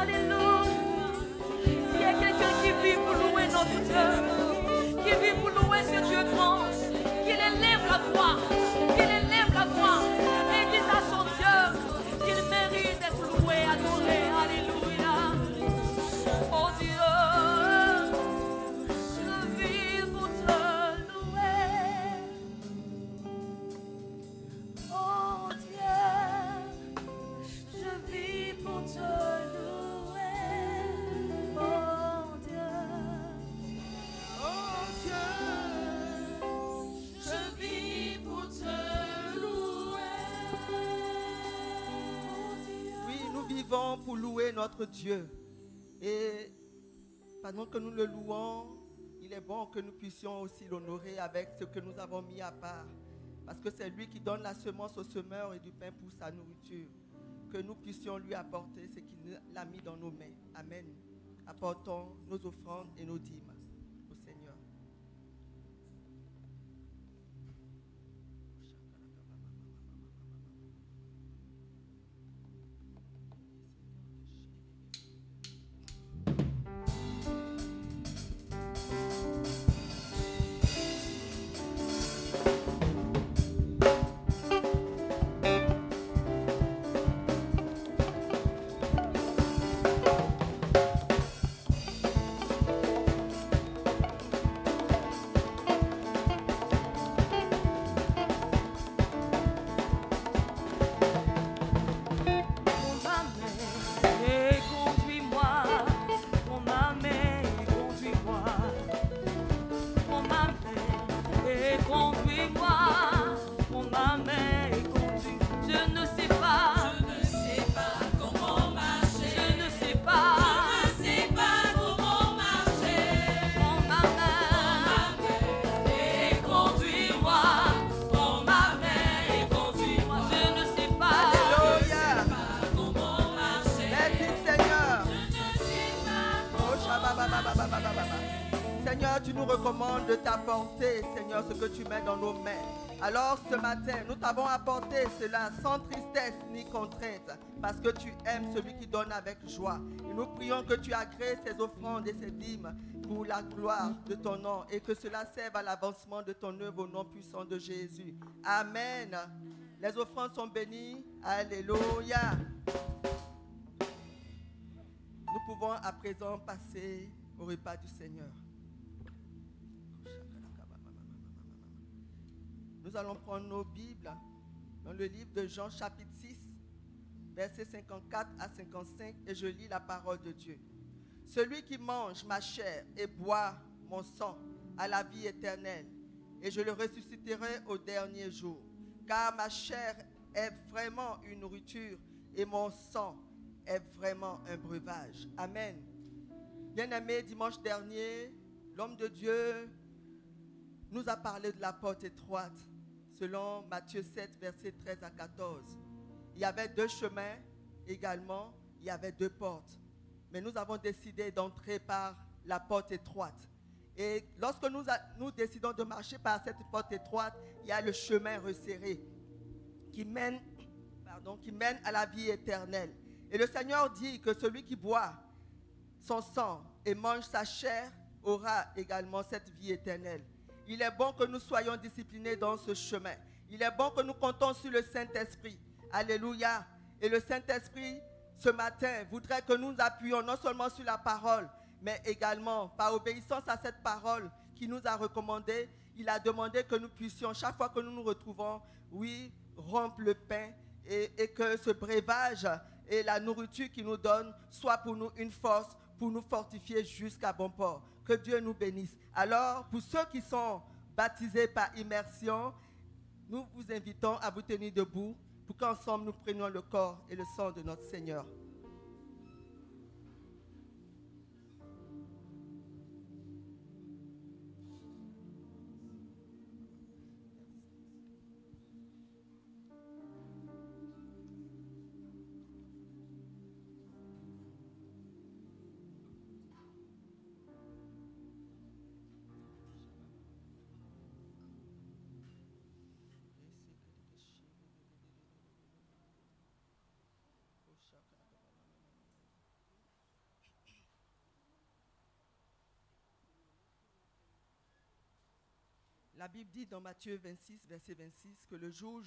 Alléluia. S'il y a quelqu'un qui vit pour louer notre Dieu, qui vit pour louer ce Dieu grand, qu'il élève la voix, et dise à son Dieu qu'il mérite d'être loué, adoré. Alléluia. Oh Dieu, je vis pour te louer. Oh Dieu, je vis pour te louer. Oh Dieu, je vis pour te louer. Oui, nous vivons pour louer notre Dieu. Et pendant que nous le louons, il est bon que nous puissions aussi l'honorer avec ce que nous avons mis à part. Parce que c'est lui qui donne la semence au semeur et du pain pour sa nourriture. Que nous puissions lui apporter ce qu'il a mis dans nos mains. Amen. Apportons nos offrandes et nos dîmes au Seigneur. Seigneur, tu nous recommandes de t'apporter, Seigneur, ce que tu mets dans nos mains. Alors ce matin, nous t'avons apporté cela sans tristesse ni contrainte, parce que tu aimes celui qui donne avec joie. Et nous prions que tu agrées ces offrandes et ces dîmes pour la gloire de ton nom et que cela serve à l'avancement de ton œuvre au nom puissant de Jésus. Amen. Les offrandes sont bénies. Alléluia. Nous pouvons à présent passer au repas du Seigneur. Nous allons prendre nos Bibles dans le livre de Jean chapitre 6, versets 54 à 55, et je lis la parole de Dieu. Celui qui mange ma chair et boit mon sang a la vie éternelle, et je le ressusciterai au dernier jour. Car ma chair est vraiment une nourriture et mon sang est vraiment un breuvage. Amen. Bien-aimés, dimanche dernier, l'homme de Dieu nous a parlé de la porte étroite, selon Matthieu 7, versets 13 à 14. Il y avait deux chemins également, il y avait deux portes. Mais nous avons décidé d'entrer par la porte étroite. Et lorsque nous décidons de marcher par cette porte étroite, il y a le chemin resserré qui mène à la vie éternelle. Et le Seigneur dit que celui qui boit son sang et mange sa chair aura également cette vie éternelle. Il est bon que nous soyons disciplinés dans ce chemin. Il est bon que nous comptons sur le Saint-Esprit. Alléluia. Et le Saint-Esprit, ce matin, voudrait que nous nous appuyions non seulement sur la parole, mais également par obéissance à cette parole qu'il nous a recommandée. Il a demandé que nous puissions, chaque fois que nous nous retrouvons, oui, rompre le pain et que ce breuvage et la nourriture qu'il nous donne soit pour nous une force pour nous fortifier jusqu'à bon port. Que Dieu nous bénisse. Alors, pour ceux qui sont baptisés par immersion, nous vous invitons à vous tenir debout pour qu'ensemble nous prenions le corps et le sang de notre Seigneur. La Bible dit dans Matthieu 26, verset 26, que le jour où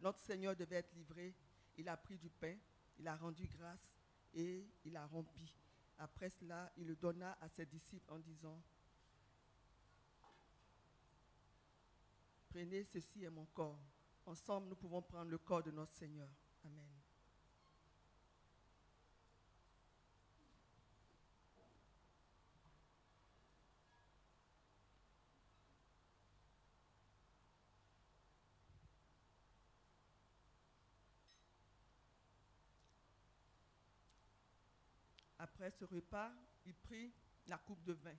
notre Seigneur devait être livré, il a pris du pain, il a rendu grâce et il a rompu. Après cela, il le donna à ses disciples en disant, « Prenez, ceci est mon corps. » Ensemble, nous pouvons prendre le corps de notre Seigneur. Amen. Après ce repas, il prit la coupe de vin.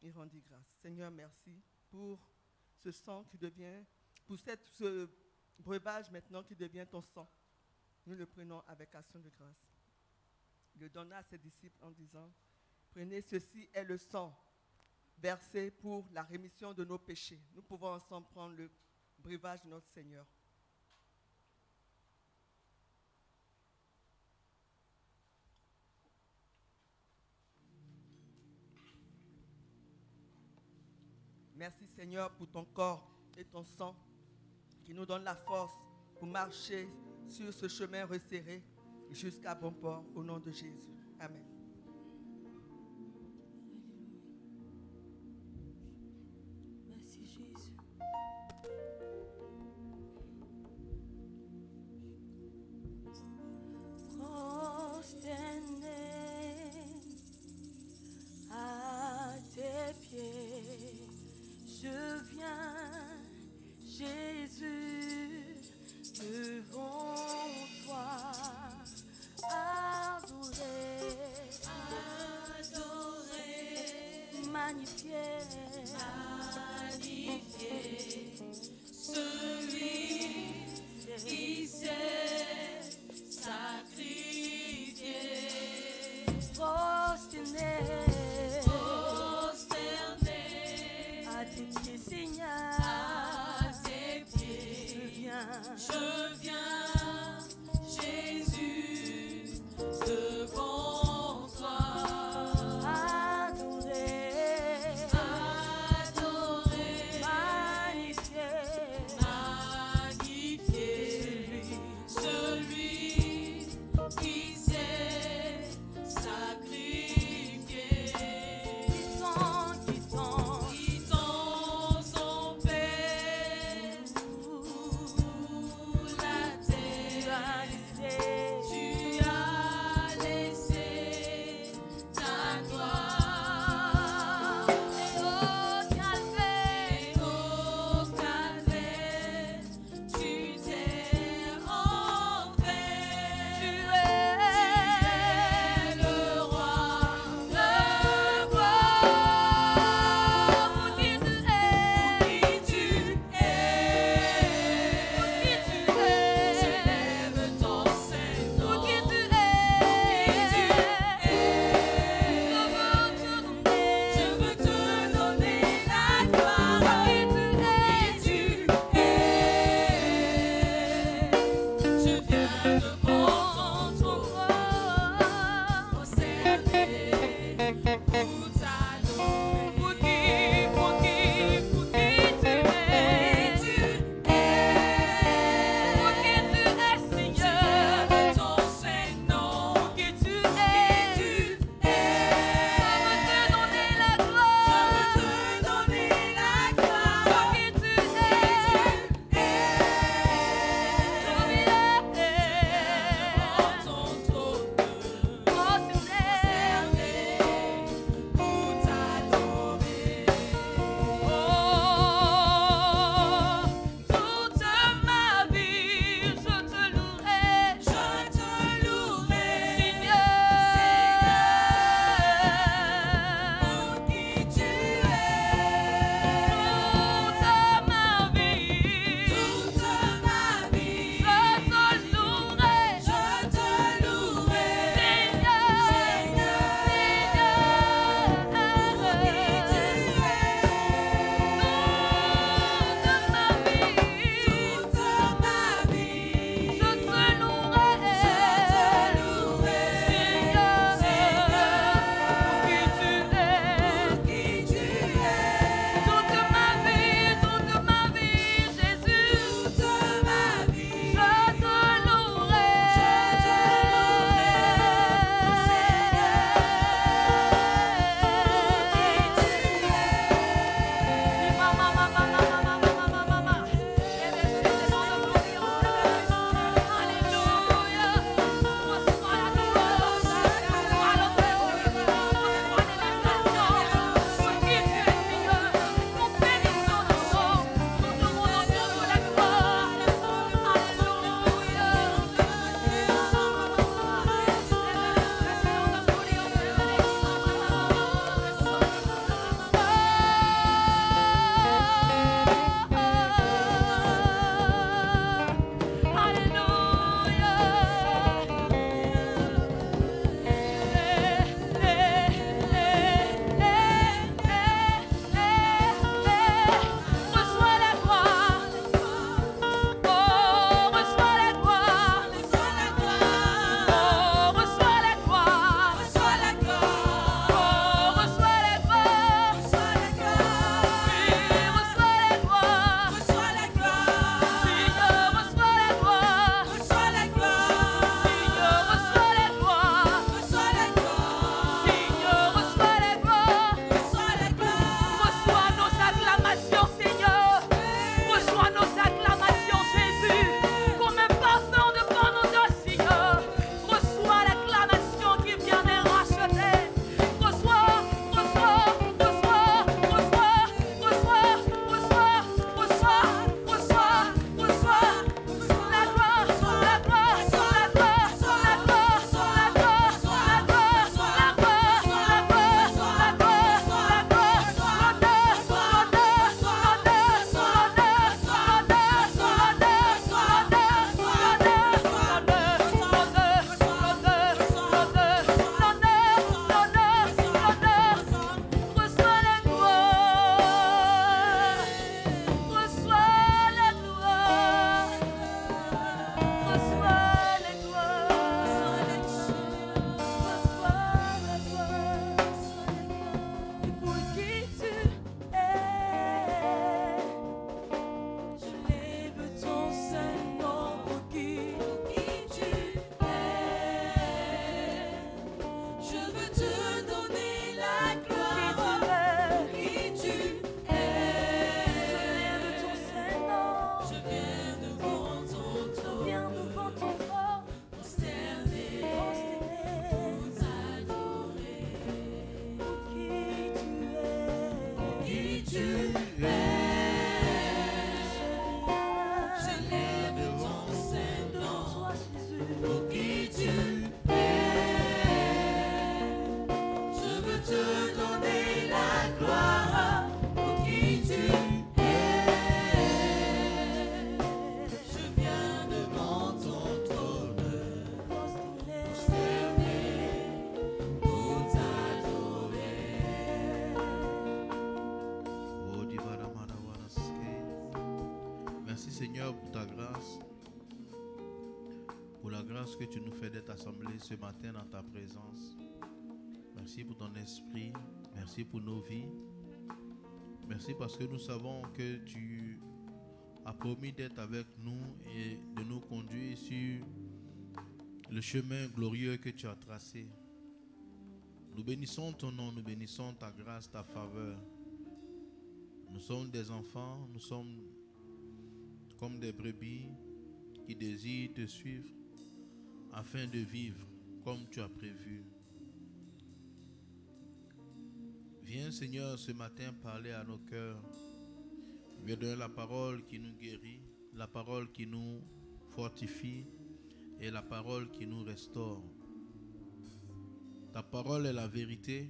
Il rendit grâce. Seigneur, merci pour ce sang qui devient, pour ce breuvage maintenant qui devient ton sang. Nous le prenons avec action de grâce. Il le donna à ses disciples en disant, prenez, ceci est le sang versé pour la rémission de nos péchés. Nous pouvons ensemble prendre le breuvage de notre Seigneur. Merci Seigneur pour ton corps et ton sang qui nous donne la force pour marcher sur ce chemin resserré jusqu'à bon port au nom de Jésus. Amen. Merci Jésus. Prosterné à tes pieds, je viens, Jésus, devant toi, adorer, magnifier, celui qui s'est sacrifié, prosterné à tes pieds, Seigneur, à tes pieds, je viens, Jésus, devant toi, adorer, magnifier, celui qui s'est sacrifié, quittant son père pour la ta grâce, pour la grâce que tu nous fais d'être assemblés ce matin dans ta présence. Merci pour ton esprit, merci pour nos vies. Merci parce que nous savons que tu as promis d'être avec nous et de nous conduire sur le chemin glorieux que tu as tracé. Nous bénissons ton nom, nous bénissons ta grâce, ta faveur. Nous sommes des enfants, nous sommes comme des brebis qui désirent te suivre afin de vivre comme tu as prévu. Viens Seigneur ce matin parler à nos cœurs. Viens donner la parole qui nous guérit, la parole qui nous fortifie et la parole qui nous restaure. Ta parole est la vérité,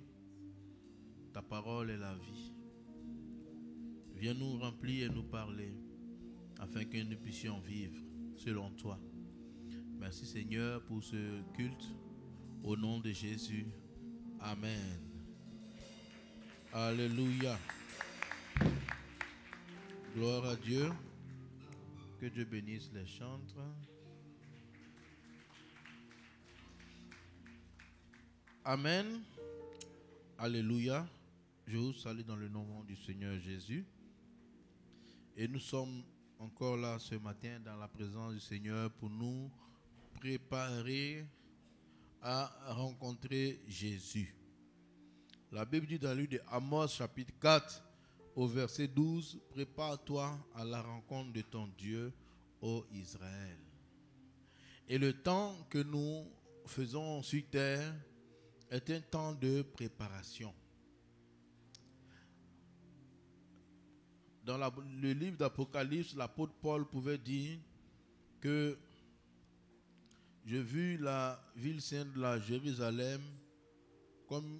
ta parole est la vie. Viens nous remplir et nous parler afin que nous puissions vivre selon toi. Merci Seigneur pour ce culte. Au nom de Jésus. Amen. Alléluia. Gloire à Dieu. Que Dieu bénisse les chantres. Amen. Alléluia. Je vous salue dans le nom du Seigneur Jésus. Et nous sommes encore là ce matin dans la présence du Seigneur pour nous préparer à rencontrer Jésus. La Bible dit dans le livre de Amos chapitre 4 au verset 12, « Prépare-toi à la rencontre de ton Dieu, ô Israël. » Et le temps que nous faisons sur terre est un temps de préparation. Dans le livre d'Apocalypse, l'apôtre Paul pouvait dire que j'ai vu la ville sainte de la Jérusalem comme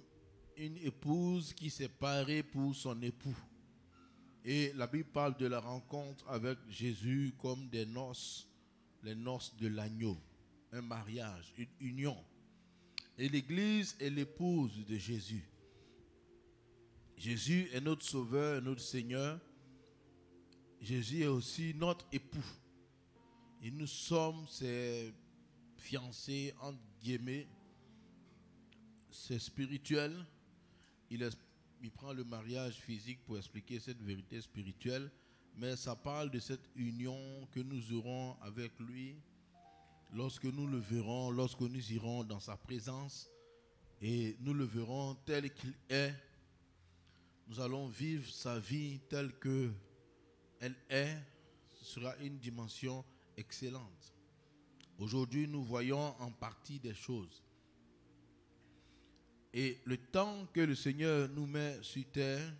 une épouse qui s'est parée pour son époux. Et la Bible parle de la rencontre avec Jésus comme des noces, les noces de l'agneau, un mariage, une union. Et l'Église est l'épouse de Jésus. Jésus est notre Sauveur, notre Seigneur. Jésus est aussi notre époux. Et nous sommes ses fiancés, entre guillemets. C'est spirituel. Il prend le mariage physique pour expliquer cette vérité spirituelle. Mais ça parle de cette union que nous aurons avec lui lorsque nous le verrons, lorsque nous irons dans sa présence. Et nous le verrons tel qu'il est. Nous allons vivre sa vie telle qu'elle est. Ce sera une dimension excellente. Aujourd'hui, nous voyons en partie des choses. Et le temps que le Seigneur nous met sur terre,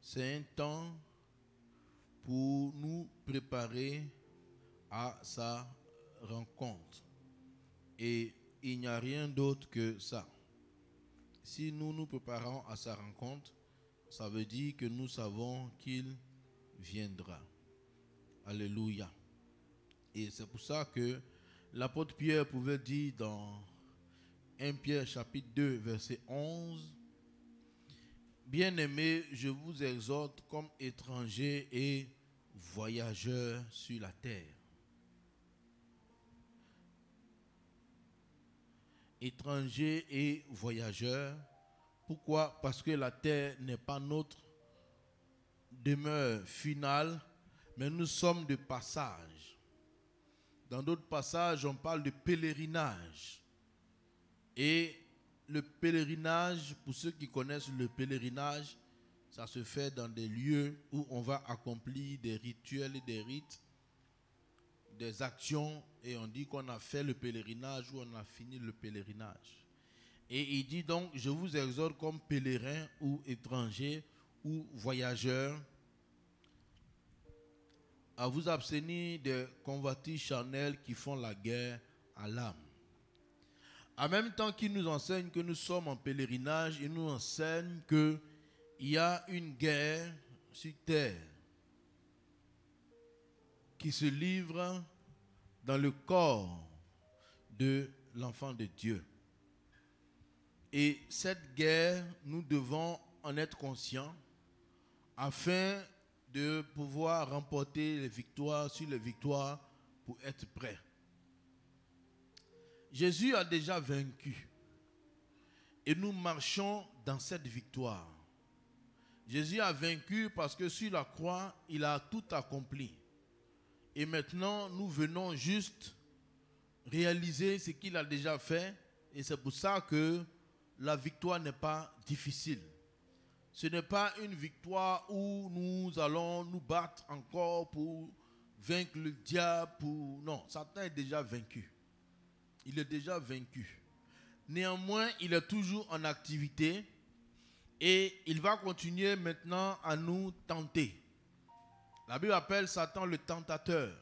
c'est un temps pour nous préparer à sa rencontre. Et il n'y a rien d'autre que ça. Si nous nous préparons à sa rencontre, ça veut dire que nous savons qu'il viendra. Alléluia. Et c'est pour ça que l'apôtre Pierre pouvait dire dans 1 Pierre chapitre 2 verset 11, « Bien-aimés, je vous exhorte comme étrangers et voyageurs sur la terre. » Étrangers et voyageurs. Pourquoi? Parce que la terre n'est pas notre demeure finale, mais nous sommes de passage. Dans d'autres passages, on parle de pèlerinage. Et le pèlerinage, pour ceux qui connaissent le pèlerinage, ça se fait dans des lieux où on va accomplir des rituels et des rites, des actions, et on dit qu'on a fait le pèlerinage ou on a fini le pèlerinage. Et il dit donc, je vous exhorte comme pèlerins ou étrangers ou voyageurs à vous abstenir des convoitises charnelles qui font la guerre à l'âme. En même temps qu'il nous enseigne que nous sommes en pèlerinage, il nous enseigne qu'il y a une guerre sur terre qui se livre dans le corps de l'enfant de Dieu. Et cette guerre, nous devons en être conscients afin de pouvoir remporter les victoires sur les victoires pour être prêt. Jésus a déjà vaincu et nous marchons dans cette victoire. Jésus a vaincu parce que sur la croix, il a tout accompli. Et maintenant, nous venons juste réaliser ce qu'il a déjà fait. Et c'est pour ça que la victoire n'est pas difficile. Ce n'est pas une victoire où nous allons nous battre encore pour vaincre le diable. Non, Satan est déjà vaincu. Il est déjà vaincu. Néanmoins, il est toujours en activité et il va continuer maintenant à nous tenter. La Bible appelle Satan le tentateur.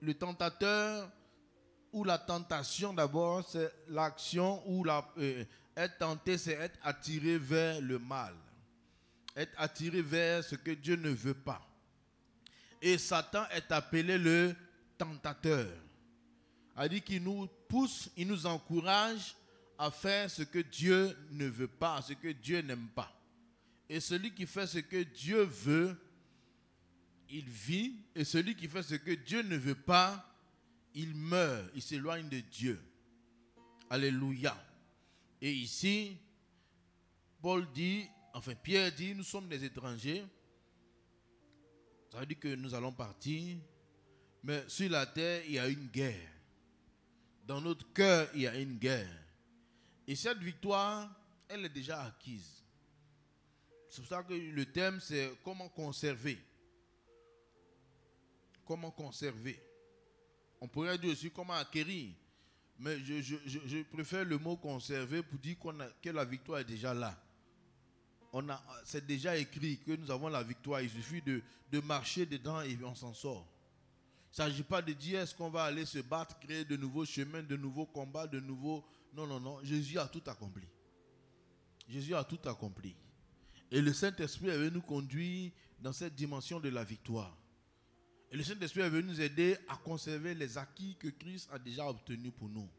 Le tentateur ou la tentation d'abord, c'est l'action ou être tenté, c'est être attiré vers le mal. Être attiré vers ce que Dieu ne veut pas. Et Satan est appelé le tentateur. C'est-à-dire qu'il nous pousse, il nous encourage à faire ce que Dieu ne veut pas, ce que Dieu n'aime pas. Et celui qui fait ce que Dieu veut, il vit. Et celui qui fait ce que Dieu ne veut pas, il meurt, il s'éloigne de Dieu. Alléluia. Et ici, Pierre dit, nous sommes des étrangers. Ça veut dire que nous allons partir. Mais sur la terre, il y a une guerre. Dans notre cœur, il y a une guerre. Et cette victoire, elle est déjà acquise. C'est pour ça que le thème, c'est comment conserver. Comment conserver. On pourrait dire aussi comment acquérir. Mais je préfère le mot conserver pour dire que la victoire est déjà là. C'est déjà écrit que nous avons la victoire. Il suffit de marcher dedans et on s'en sort. Il ne s'agit pas de dire est-ce qu'on va aller se battre, créer de nouveaux chemins, de nouveaux combats, de nouveaux... Non, non, non. Jésus a tout accompli. Jésus a tout accompli. Et le Saint-Esprit est venu nous conduire dans cette dimension de la victoire. Et le Saint-Esprit est venu nous aider à conserver les acquis que Christ a déjà obtenus pour nous.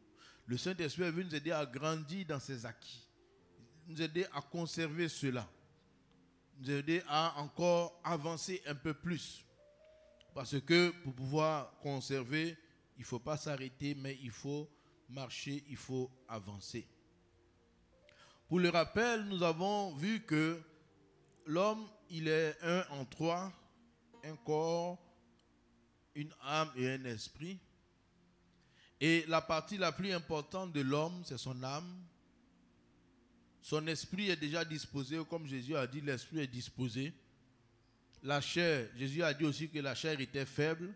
Le Saint-Esprit est venu nous aider à grandir dans ces acquis. Nous aider à conserver cela. Nous aider à encore avancer un peu plus. Parce que pour pouvoir conserver, il ne faut pas s'arrêter, mais il faut marcher, il faut avancer. Pour le rappel, nous avons vu que l'homme, il est un en trois, un corps, une âme et un esprit. Et la partie la plus importante de l'homme, c'est son âme. Son esprit est déjà disposé, comme Jésus a dit, l'esprit est disposé. La chair, Jésus a dit aussi que la chair était faible,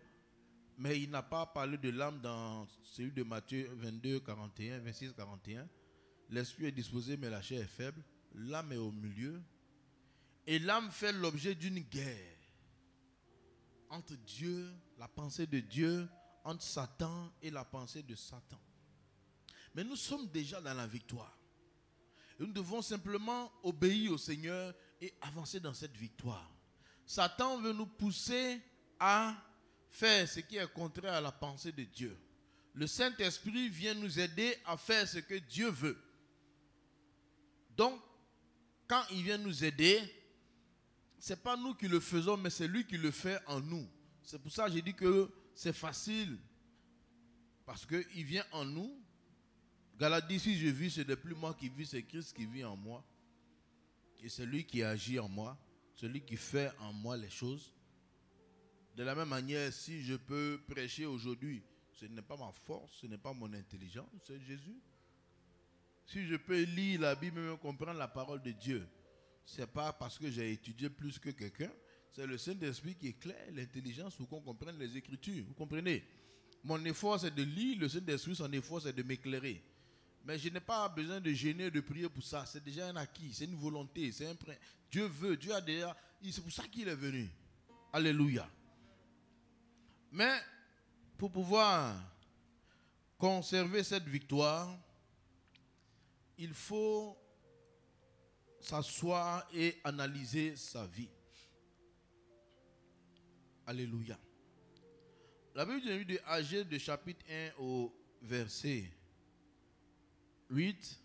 mais il n'a pas parlé de l'âme dans celui de Matthieu 22, 41, 26, 41. L'esprit est disposé, mais la chair est faible. L'âme est au milieu. Et l'âme fait l'objet d'une guerre entre Dieu, la pensée de Dieu, entre Satan et la pensée de Satan. Mais nous sommes déjà dans la victoire. Et nous devons simplement obéir au Seigneur et avancer dans cette victoire. Satan veut nous pousser à faire ce qui est contraire à la pensée de Dieu. Le Saint-Esprit vient nous aider à faire ce que Dieu veut. Donc, quand il vient nous aider, ce n'est pas nous qui le faisons, mais c'est lui qui le fait en nous. C'est pour ça que j'ai dit que c'est facile. Parce qu'il vient en nous. Galates dit, si je vis, ce n'est plus moi qui vis, c'est Christ qui vit en moi. Et c'est lui qui agit en moi. Celui qui fait en moi les choses. De la même manière, si je peux prêcher aujourd'hui, ce n'est pas ma force, ce n'est pas mon intelligence, c'est Jésus. Si je peux lire la Bible et même comprendre la parole de Dieu, ce n'est pas parce que j'ai étudié plus que quelqu'un, c'est le Saint-Esprit qui éclaire l'intelligence pour qu'on comprenne les Écritures. Vous comprenez? Mon effort, c'est de lire, le Saint-Esprit, son effort, c'est de m'éclairer. Mais je n'ai pas besoin de gêner, de prier pour ça. C'est déjà un acquis, c'est une volonté, c'est un prêt. Dieu veut, Dieu a déjà... C'est pour ça qu'il est venu. Alléluia. Mais pour pouvoir conserver cette victoire, il faut s'asseoir et analyser sa vie. Alléluia. La Bible de Agé de chapitre 1 au verset 8.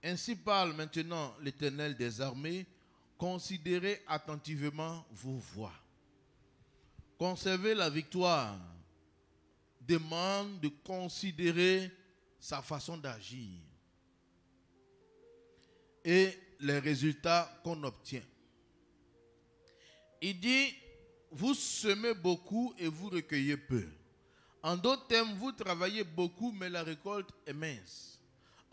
Ainsi parle maintenant l'Éternel des armées, considérez attentivement vos voies. Conserver la victoire demande de considérer sa façon d'agir et les résultats qu'on obtient. Il dit, vous semez beaucoup et vous recueillez peu. En d'autres termes, vous travaillez beaucoup, mais la récolte est mince.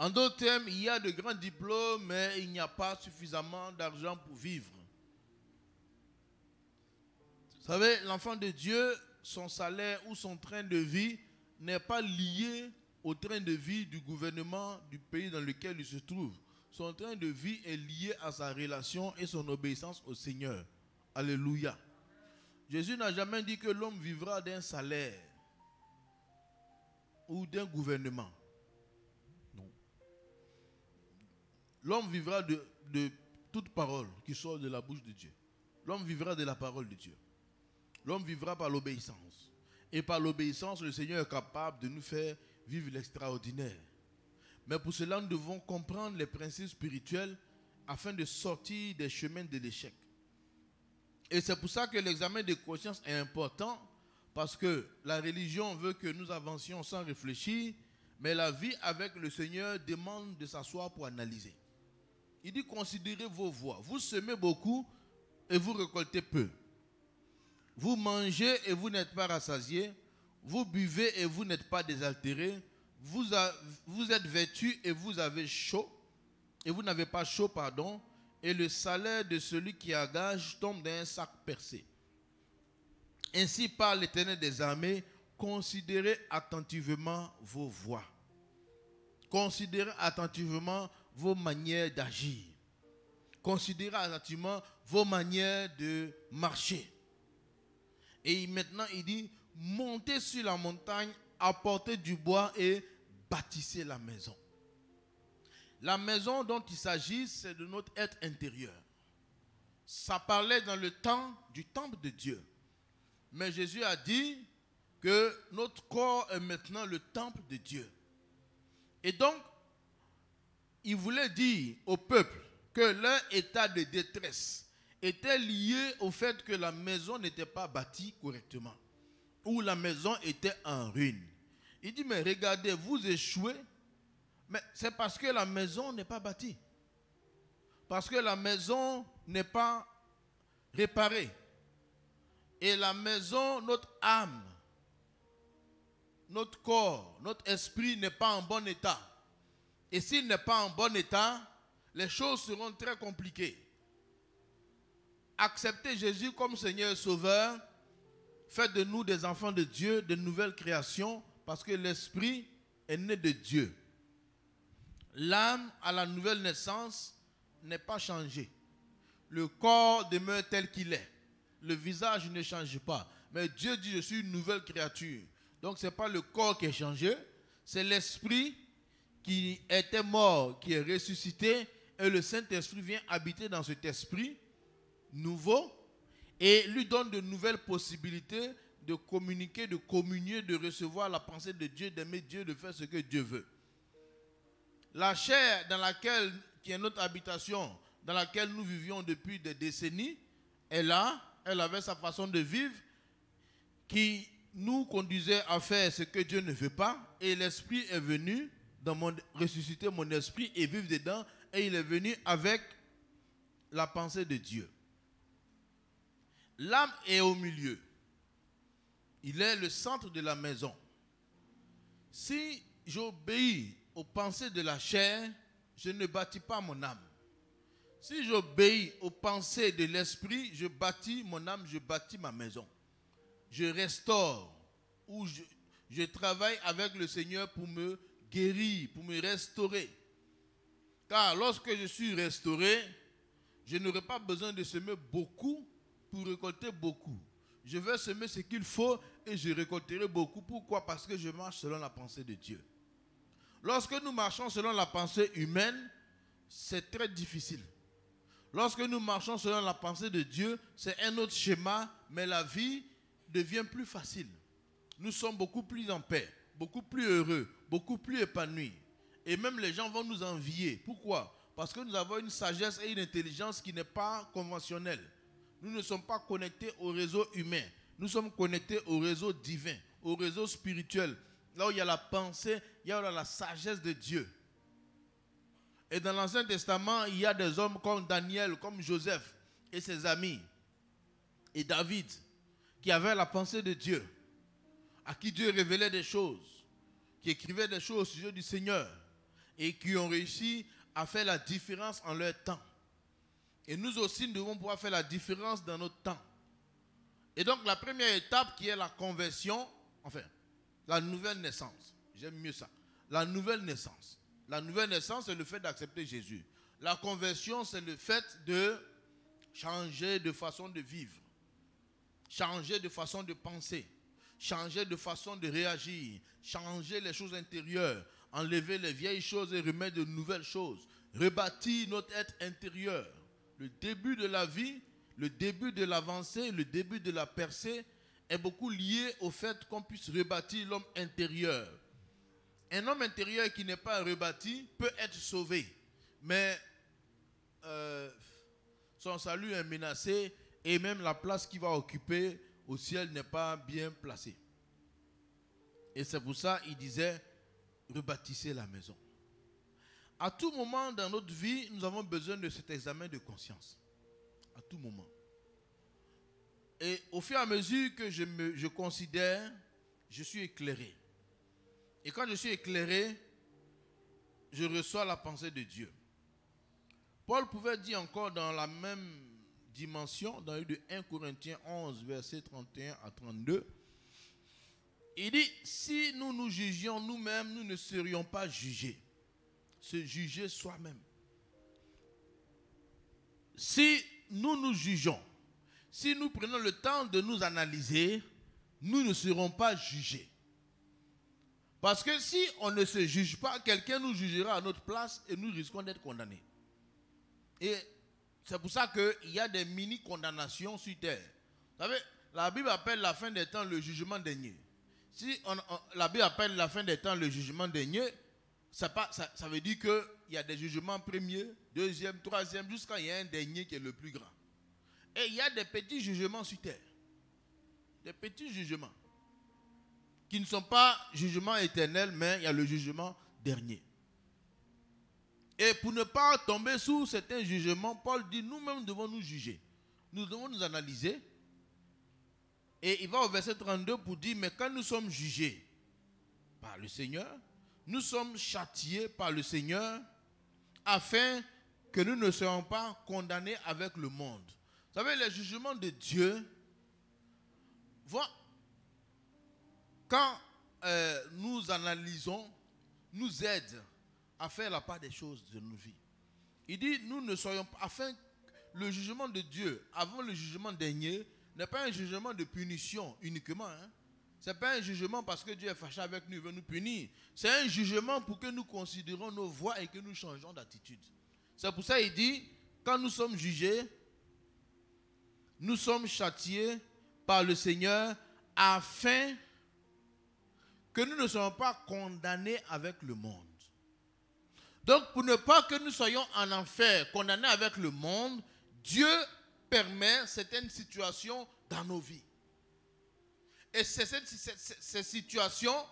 En d'autres termes, il y a de grands diplômes, mais il n'y a pas suffisamment d'argent pour vivre. Vous savez, l'enfant de Dieu, son salaire ou son train de vie n'est pas lié au train de vie du gouvernement du pays dans lequel il se trouve. Son train de vie est lié à sa relation et son obéissance au Seigneur. Alléluia. Jésus n'a jamais dit que l'homme vivra d'un salaire ou d'un gouvernement. Non. L'homme vivra de toute parole qui sort de la bouche de Dieu. L'homme vivra de la parole de Dieu. L'homme vivra par l'obéissance. Et par l'obéissance, le Seigneur est capable de nous faire vivre l'extraordinaire. Mais pour cela, nous devons comprendre les principes spirituels afin de sortir des chemins de l'échec. Et c'est pour ça que l'examen de conscience est important, parce que la religion veut que nous avancions sans réfléchir, mais la vie avec le Seigneur demande de s'asseoir pour analyser. Il dit, considérez vos voies. Vous semez beaucoup et vous récoltez peu. Vous mangez et vous n'êtes pas rassasiés. Vous buvez et vous n'êtes pas désaltérés. Vous êtes vêtus et vous avez chaud. Et vous n'avez pas chaud, pardon. Et le salaire de celui qui engage tombe dans un sac percé. Ainsi parle l'Éternel des armées, considérez attentivement vos voies. Considérez attentivement vos manières d'agir. Considérez attentivement vos manières de marcher. Et maintenant, il dit, montez sur la montagne, apportez du bois et bâtissez la maison. La maison dont il s'agit, c'est de notre être intérieur. Ça parlait dans le temps du temple de Dieu. Mais Jésus a dit que notre corps est maintenant le temple de Dieu. Et donc, il voulait dire au peuple que leur état de détresse était lié au fait que la maison n'était pas bâtie correctement, ou la maison était en ruine. Il dit, mais regardez, vous échouez, mais c'est parce que la maison n'est pas bâtie. Parce que la maison n'est pas réparée. Et la maison, notre âme, notre corps, notre esprit n'est pas en bon état. Et s'il n'est pas en bon état, les choses seront très compliquées. Accepter Jésus comme Seigneur et Sauveur, fait de nous des enfants de Dieu, de nouvelles créations, parce que l'esprit est né de Dieu. L'âme à la nouvelle naissance n'est pas changée. Le corps demeure tel qu'il est. Le visage ne change pas. Mais Dieu dit, je suis une nouvelle créature. Donc ce n'est pas le corps qui est changé, c'est l'esprit qui était mort, qui est ressuscité, et le Saint-Esprit vient habiter dans cet esprit nouveau et lui donne de nouvelles possibilités de communiquer, de communier, de recevoir la pensée de Dieu, d'aimer Dieu, de faire ce que Dieu veut. La chair dans laquelle, qui est notre habitation, dans laquelle nous vivions depuis des décennies, est là, elle avait sa façon de vivre qui nous conduisait à faire ce que Dieu ne veut pas, et l'esprit est venu ressusciter mon esprit et vivre dedans, et il est venu avec la pensée de Dieu. L'âme est au milieu. Il est le centre de la maison. Si j'obéis aux pensées de la chair, je ne bâtis pas mon âme. Si j'obéis aux pensées de l'esprit, je bâtis mon âme, je bâtis ma maison. Je restaure, ou je travaille avec le Seigneur pour me guérir, pour me restaurer. Car lorsque je suis restauré, je n'aurai pas besoin de semer beaucoup pour récolter beaucoup. Je vais semer ce qu'il faut et je récolterai beaucoup. Pourquoi? Parce que je marche selon la pensée de Dieu. Lorsque nous marchons selon la pensée humaine, c'est très difficile. Lorsque nous marchons selon la pensée de Dieu, c'est un autre schéma, mais la vie devient plus facile. Nous sommes beaucoup plus en paix, beaucoup plus heureux, beaucoup plus épanouis. Et même les gens vont nous envier. Pourquoi? Parce que nous avons une sagesse et une intelligence qui n'est pas conventionnelle. Nous ne sommes pas connectés au réseau humain. Nous sommes connectés au réseau divin, au réseau spirituel. Là où il y a la pensée, il y a la sagesse de Dieu. Et dans l'Ancien Testament, il y a des hommes comme Daniel, comme Joseph et ses amis. Et David, qui avaient la pensée de Dieu. À qui Dieu révélait des choses. Qui écrivaient des choses au sujet du Seigneur. Et qui ont réussi à faire la différence en leur temps. Et nous aussi, nous devons pouvoir faire la différence dans notre temps. Et donc, la première étape qui est la conversion, enfin, la nouvelle naissance. J'aime mieux ça. La nouvelle naissance. La nouvelle naissance, c'est le fait d'accepter Jésus. La conversion, c'est le fait de changer de façon de vivre. Changer de façon de penser. Changer de façon de réagir. Changer les choses intérieures. Enlever les vieilles choses et remettre de nouvelles choses. Rebâtir notre être intérieur. Le début de la vie, le début de l'avancée, le début de la percée est beaucoup lié au fait qu'on puisse rebâtir l'homme intérieur. Un homme intérieur qui n'est pas rebâti peut être sauvé, mais son salut est menacé et même la place qu'il va occuper au ciel n'est pas bien placée. Et c'est pour ça qu'il disait, rebâtissez la maison. À tout moment dans notre vie, nous avons besoin de cet examen de conscience. À tout moment. Et au fur et à mesure que je considère, je suis éclairé. Et quand je suis éclairé, je reçois la pensée de Dieu. Paul pouvait dire encore dans la même dimension, dans le de 1 Corinthiens 11, versets 31 à 32, il dit, si nous nous jugions nous-mêmes, nous ne serions pas jugés. Se juger soi-même. Si nous nous jugeons, si nous prenons le temps de nous analyser, nous ne serons pas jugés. Parce que si on ne se juge pas, quelqu'un nous jugera à notre place et nous risquons d'être condamnés. Et c'est pour ça qu'il y a des mini-condamnations sur terre. Vous savez, la Bible appelle la fin des temps le jugement dernier. Si la Bible appelle la fin des temps le jugement dernier, ça veut dire qu'il y a des jugements premiers, deuxième, troisième, jusqu'à il y a un dernier qui est le plus grand. Et il y a des petits jugements sur terre. Des petits jugements. Qui ne sont pas jugements éternels, mais il y a le jugement dernier. Et pour ne pas tomber sous certains jugements, Paul dit, nous-mêmes devons nous juger. Nous devons nous analyser. Et il va au verset 32 pour dire, mais quand nous sommes jugés par le Seigneur, nous sommes châtiés par le Seigneur afin que nous ne soyons pas condamnés avec le monde. Vous savez, les jugements de Dieu, quand nous analysons, nous aident à faire la part des choses de nos vies. Il dit, nous ne soyons pas, afin que le jugement de Dieu, avant le jugement dernier, n'est pas un jugement de punition uniquement. Ce n'est pas un jugement parce que Dieu est fâché avec nous, il veut nous punir. C'est un jugement pour que nous considérons nos voies et que nous changeons d'attitude. C'est pour ça qu'il dit, quand nous sommes jugés, nous sommes châtiés par le Seigneur afin que nous ne soyons pas condamnés avec le monde. Donc, pour ne pas que nous soyons en enfer, condamnés avec le monde, Dieu permet certaines situations dans nos vies. Et ces situations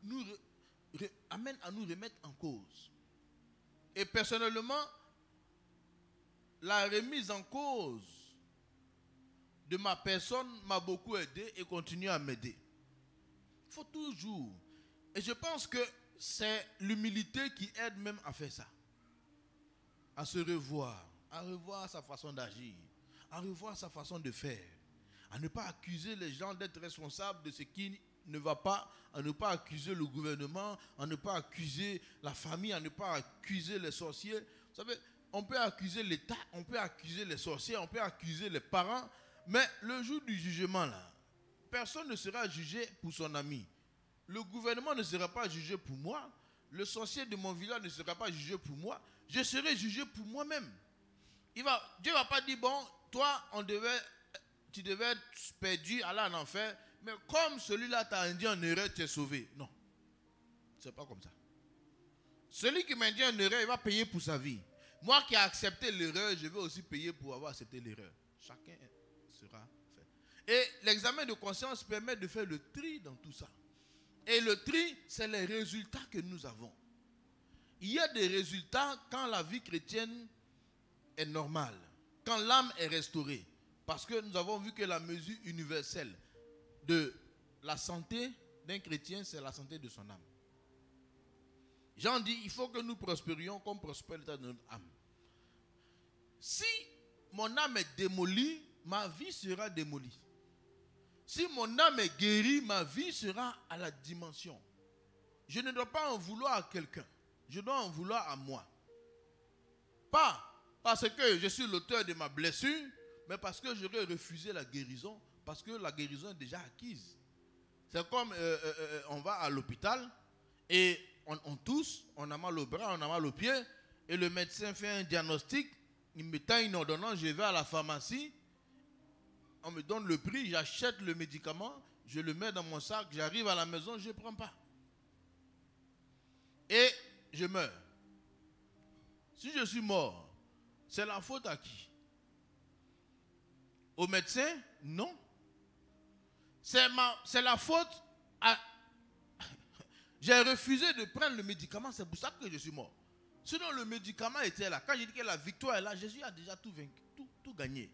nous amènent à nous remettre en cause. Et personnellement, la remise en cause de ma personne m'a beaucoup aidé et continue à m'aider. Il faut toujours. Et je pense que c'est l'humilité qui aide même à faire ça. À se revoir. À revoir sa façon d'agir. À revoir sa façon de faire. À ne pas accuser les gens d'être responsables de ce qui ne va pas. À ne pas accuser le gouvernement. À ne pas accuser la famille. À ne pas accuser les sorciers. Vous savez, on peut accuser l'État. On peut accuser les sorciers. On peut accuser les parents. Mais le jour du jugement, là, personne ne sera jugé pour son ami. Le gouvernement ne sera pas jugé pour moi. Le sorcier de mon village ne sera pas jugé pour moi. Je serai jugé pour moi-même. Dieu ne va pas dire, bon, toi, tu devais être perdu, aller en enfer, mais comme celui-là t'a induit en erreur, tu es sauvé. Non. Ce n'est pas comme ça. Celui qui m'a induit en erreur, il va payer pour sa vie. Moi qui ai accepté l'erreur, je vais aussi payer pour avoir accepté l'erreur. Chacun sera fait. Et l'examen de conscience permet de faire le tri dans tout ça. Et le tri, c'est les résultats que nous avons. Il y a des résultats quand la vie chrétienne est normale, quand l'âme est restaurée. Parce que nous avons vu que la mesure universelle de la santé d'un chrétien, c'est la santé de son âme. Jean dit, il faut que nous prospérions comme prospère l'état de notre âme. Si mon âme est démolie, ma vie sera démolie. Si mon âme est guérie, ma vie sera à la dimension. Je ne dois pas en vouloir à quelqu'un. Je dois en vouloir à moi. Pas parce que je suis l'auteur de ma blessure, mais parce que j'aurais refusé la guérison, parce que la guérison est déjà acquise. C'est comme on va à l'hôpital et on tousse, on a mal au bras, on a mal au pied, et le médecin fait un diagnostic, il me tend une ordonnance, je vais à la pharmacie, on me donne le prix, j'achète le médicament, je le mets dans mon sac, j'arrive à la maison, je ne prends pas. Et je meurs. Si je suis mort, c'est la faute à qui? Au médecin? Non. C'est la faute à... J'ai refusé de prendre le médicament, c'est pour ça que je suis mort. Sinon le médicament était là. Quand j'ai dit que la victoire est là, Jésus a déjà tout vaincu, tout gagné.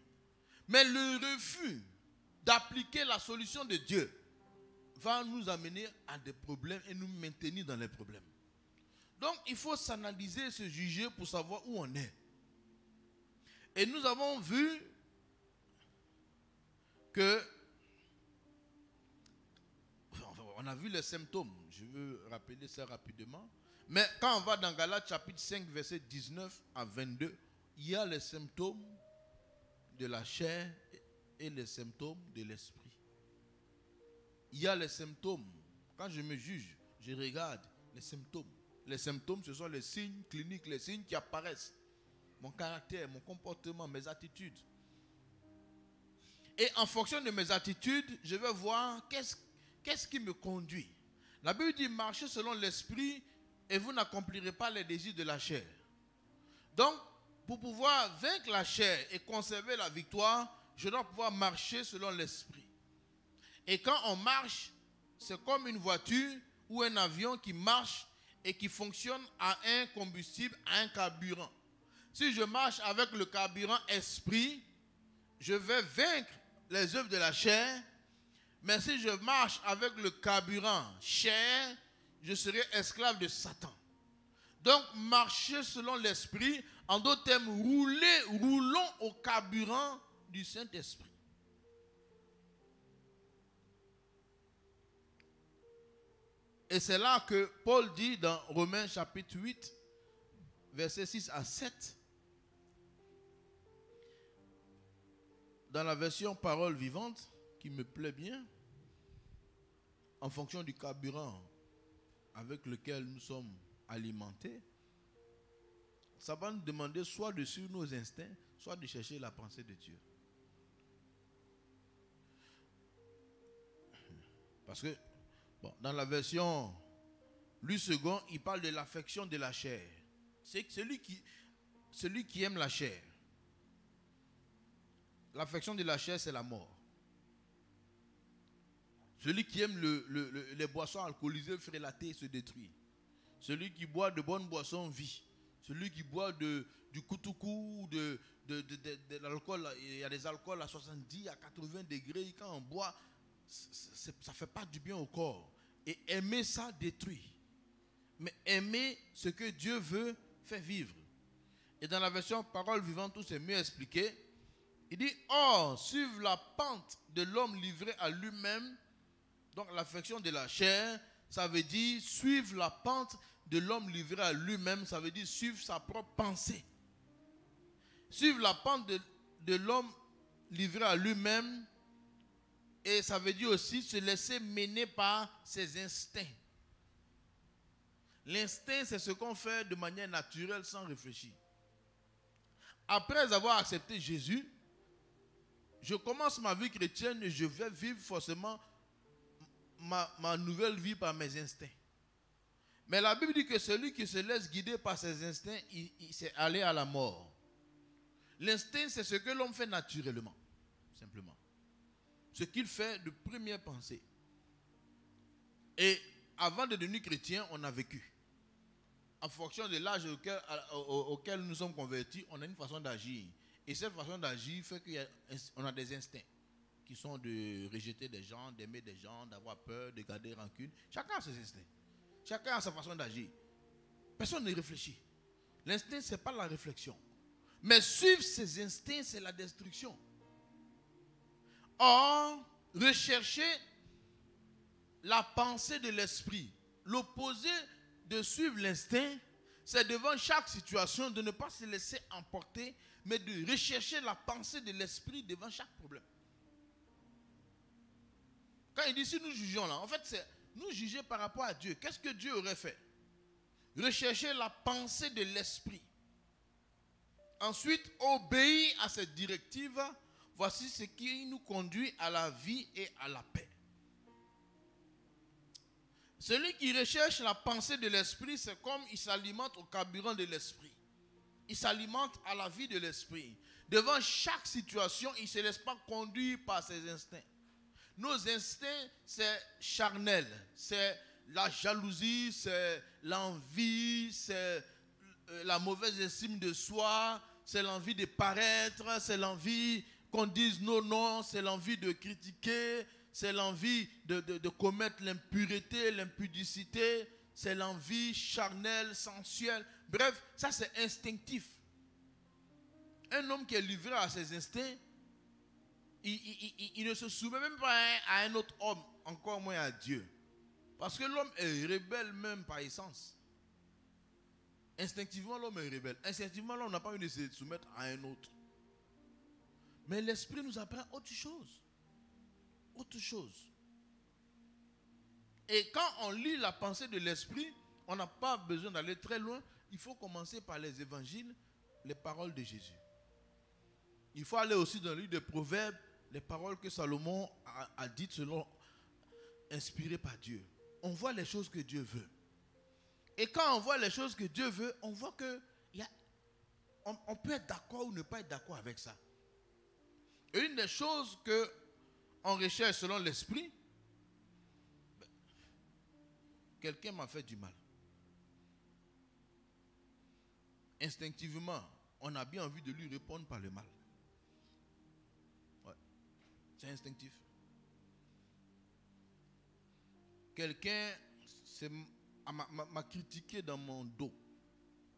Mais le refus d'appliquer la solution de Dieu va nous amener à des problèmes et nous maintenir dans les problèmes. Donc il faut s'analyser, se juger pour savoir où on est. Et nous avons vu que on a vu les symptômes. Je veux rappeler ça rapidement. Mais quand on va dans Galates chapitre 5, verset 19 à 22, il y a les symptômes de la chair et les symptômes de l'esprit. Il y a les symptômes. Quand je me juge, je regarde les symptômes. Les symptômes, ce sont les signes cliniques, les signes qui apparaissent. Mon caractère, mon comportement, mes attitudes. Et en fonction de mes attitudes, je vais voir qu'est-ce qui me conduit. La Bible dit, marchez selon l'esprit et vous n'accomplirez pas les désirs de la chair. Donc, pour pouvoir vaincre la chair et conserver la victoire, je dois pouvoir marcher selon l'esprit. Et quand on marche, c'est comme une voiture ou un avion qui marche et qui fonctionne à un combustible, à un carburant. Si je marche avec le carburant esprit, je vais vaincre les œuvres de la chair. Mais si je marche avec le carburant chair, je serai esclave de Satan. Donc, marcher selon l'esprit, en d'autres termes, roulons au carburant du Saint-Esprit. Et c'est là que Paul dit dans Romains chapitre 8, versets 6 à 7, dans la version parole vivante, qui me plaît bien, en fonction du carburant avec lequel nous sommes alimentés, ça va nous demander soit de suivre nos instincts, soit de chercher la pensée de Dieu. Parce que, bon, dans la version Louis II, il parle de l'affection de la chair. C'est celui qui aime la chair. L'affection de la chair, c'est la mort. Celui qui aime les boissons alcoolisées, frélatées, se détruit. Celui qui boit de bonnes boissons vit. Celui qui boit du koutoukou, de l'alcool, il y a des alcools à 70, à 80 degrés. Quand on boit, ça ne fait pas du bien au corps. Et aimer ça détruit. Mais aimer ce que Dieu veut fait vivre. Et dans la version parole vivante, tout c'est mieux expliqué. Il dit, or, suivre la pente de l'homme livré à lui-même. Donc l'affection de la chair, ça veut dire suivre la pente de l'homme livré à lui-même, ça veut dire suivre sa propre pensée. Suivre la pente de l'homme livré à lui-même, et ça veut dire aussi se laisser mener par ses instincts. L'instinct, c'est ce qu'on fait de manière naturelle sans réfléchir. Après avoir accepté Jésus, je commence ma vie chrétienne et je vais vivre forcément ma nouvelle vie par mes instincts. Mais la Bible dit que celui qui se laisse guider par ses instincts, il s'est allé à la mort. L'instinct, c'est ce que l'homme fait naturellement, simplement. Ce qu'il fait de première pensée. Et avant de devenir chrétien, on a vécu. En fonction de l'âge auquel nous sommes convertis, on a une façon d'agir. Et cette façon d'agir fait qu'on a des instincts qui sont de rejeter des gens, d'aimer des gens, d'avoir peur, de garder rancune. Chacun a ses instincts. Chacun a sa façon d'agir. Personne ne réfléchit. L'instinct, ce n'est pas la réflexion. Mais suivre ses instincts, c'est la destruction. Or, rechercher la pensée de l'esprit, l'opposé de suivre l'instinct, c'est devant chaque situation de ne pas se laisser emporter, mais de rechercher la pensée de l'esprit devant chaque problème. Quand il dit si nous jugeons là, en fait c'est nous juger par rapport à Dieu. Qu'est-ce que Dieu aurait fait? Rechercher la pensée de l'esprit. Ensuite, obéir à cette directive. Voici ce qui nous conduit à la vie et à la paix. Celui qui recherche la pensée de l'esprit, c'est comme il s'alimente au carburant de l'esprit. Il s'alimente à la vie de l'esprit. Devant chaque situation, il ne se laisse pas conduire par ses instincts. Nos instincts, c'est charnel. C'est la jalousie, c'est l'envie, c'est la mauvaise estime de soi, c'est l'envie de paraître, c'est l'envie qu'on dise non, c'est l'envie de critiquer, c'est l'envie de commettre l'impureté, l'impudicité, c'est l'envie charnelle, sensuelle. Bref, ça c'est instinctif. Un homme qui est livré à ses instincts, il ne se soumet même pas à un autre homme, encore moins à Dieu. Parce que l'homme est rebelle même par essence. Instinctivement, l'homme est rebelle. Instinctivement, l'homme n'a pas envie de se soumettre à un autre. Mais l'esprit nous apprend autre chose. Autre chose. Et quand on lit la pensée de l'esprit, on n'a pas besoin d'aller très loin. Il faut commencer par les évangiles, les paroles de Jésus. Il faut aller aussi dans le livre des Proverbes, les paroles que Salomon a dites selon inspirées par Dieu. On voit les choses que Dieu veut. Et quand on voit les choses que Dieu veut, on voit que on peut être d'accord ou ne pas être d'accord avec ça. Et une des choses que on recherche selon l'esprit, quelqu'un m'a fait du mal. Instinctivement, on a bien envie de lui répondre par le mal. Ouais. C'est instinctif. Quelqu'un m'a critiqué dans mon dos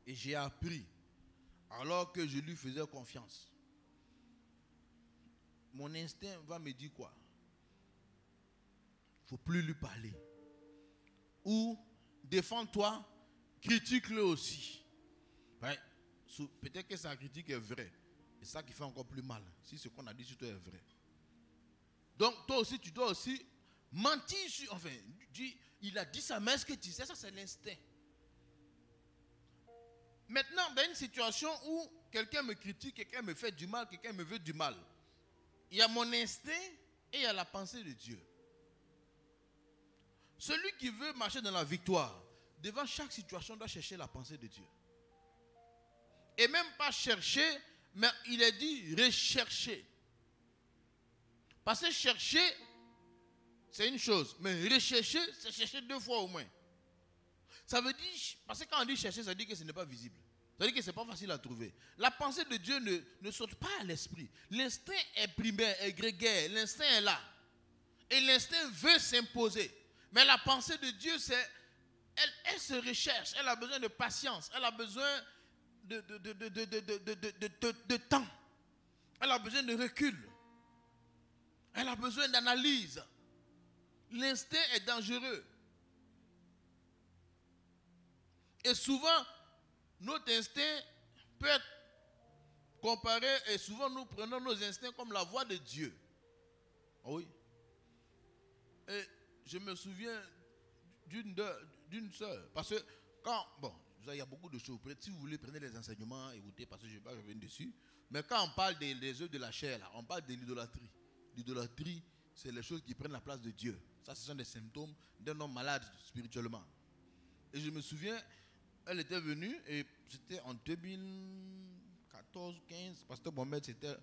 et j'ai appris alors que je lui faisais confiance. Mon instinct va me dire quoi? Il ne faut plus lui parler. Ou défends-toi, critique-le aussi. Ouais, peut-être que sa critique est vraie. Et ça qui fait encore plus mal. Si ce qu'on a dit sur toi est vrai. Donc toi aussi, tu dois aussi mentir sur... Enfin, il a dit ça, mais est-ce que tu sais? Ça, c'est l'instinct. Maintenant, dans une situation où quelqu'un me critique, quelqu'un me fait du mal, quelqu'un me veut du mal, il y a mon instinct et il y a la pensée de Dieu. Celui qui veut marcher dans la victoire, devant chaque situation, doit chercher la pensée de Dieu. Et même pas chercher, mais il est dit rechercher. Parce que chercher, c'est une chose, mais rechercher, c'est chercher 2 fois au moins. Ça veut dire, parce que quand on dit chercher, ça veut dire que ce n'est pas visible. Ça veut dire que ce n'est pas facile à trouver. La pensée de Dieu ne saute pas à l'esprit. L'instinct est primaire, est grégaire, l'instinct est là. Et l'instinct veut s'imposer. Mais la pensée de Dieu, c'est, elle se recherche, elle a besoin de patience, elle a besoin de temps, elle a besoin de recul, elle a besoin d'analyse. L'instinct est dangereux. Et souvent, notre instinct peut être comparé, et souvent nous prenons nos instincts comme la voix de Dieu. Oui. Et je me souviens d'une sœur, parce que quand, bon, il y a beaucoup de choses, si vous voulez, prenez les enseignements, écoutez, parce que je ne vais pas revenir dessus, mais quand on parle des œuvres de la chair, là, on parle de l'idolâtrie. L'idolâtrie, c'est les choses qui prennent la place de Dieu. Ça, ce sont des symptômes d'un homme malade spirituellement. Et je me souviens, elle était venue et c'était en 2014, 15. Pasteur Mohamed, c'était,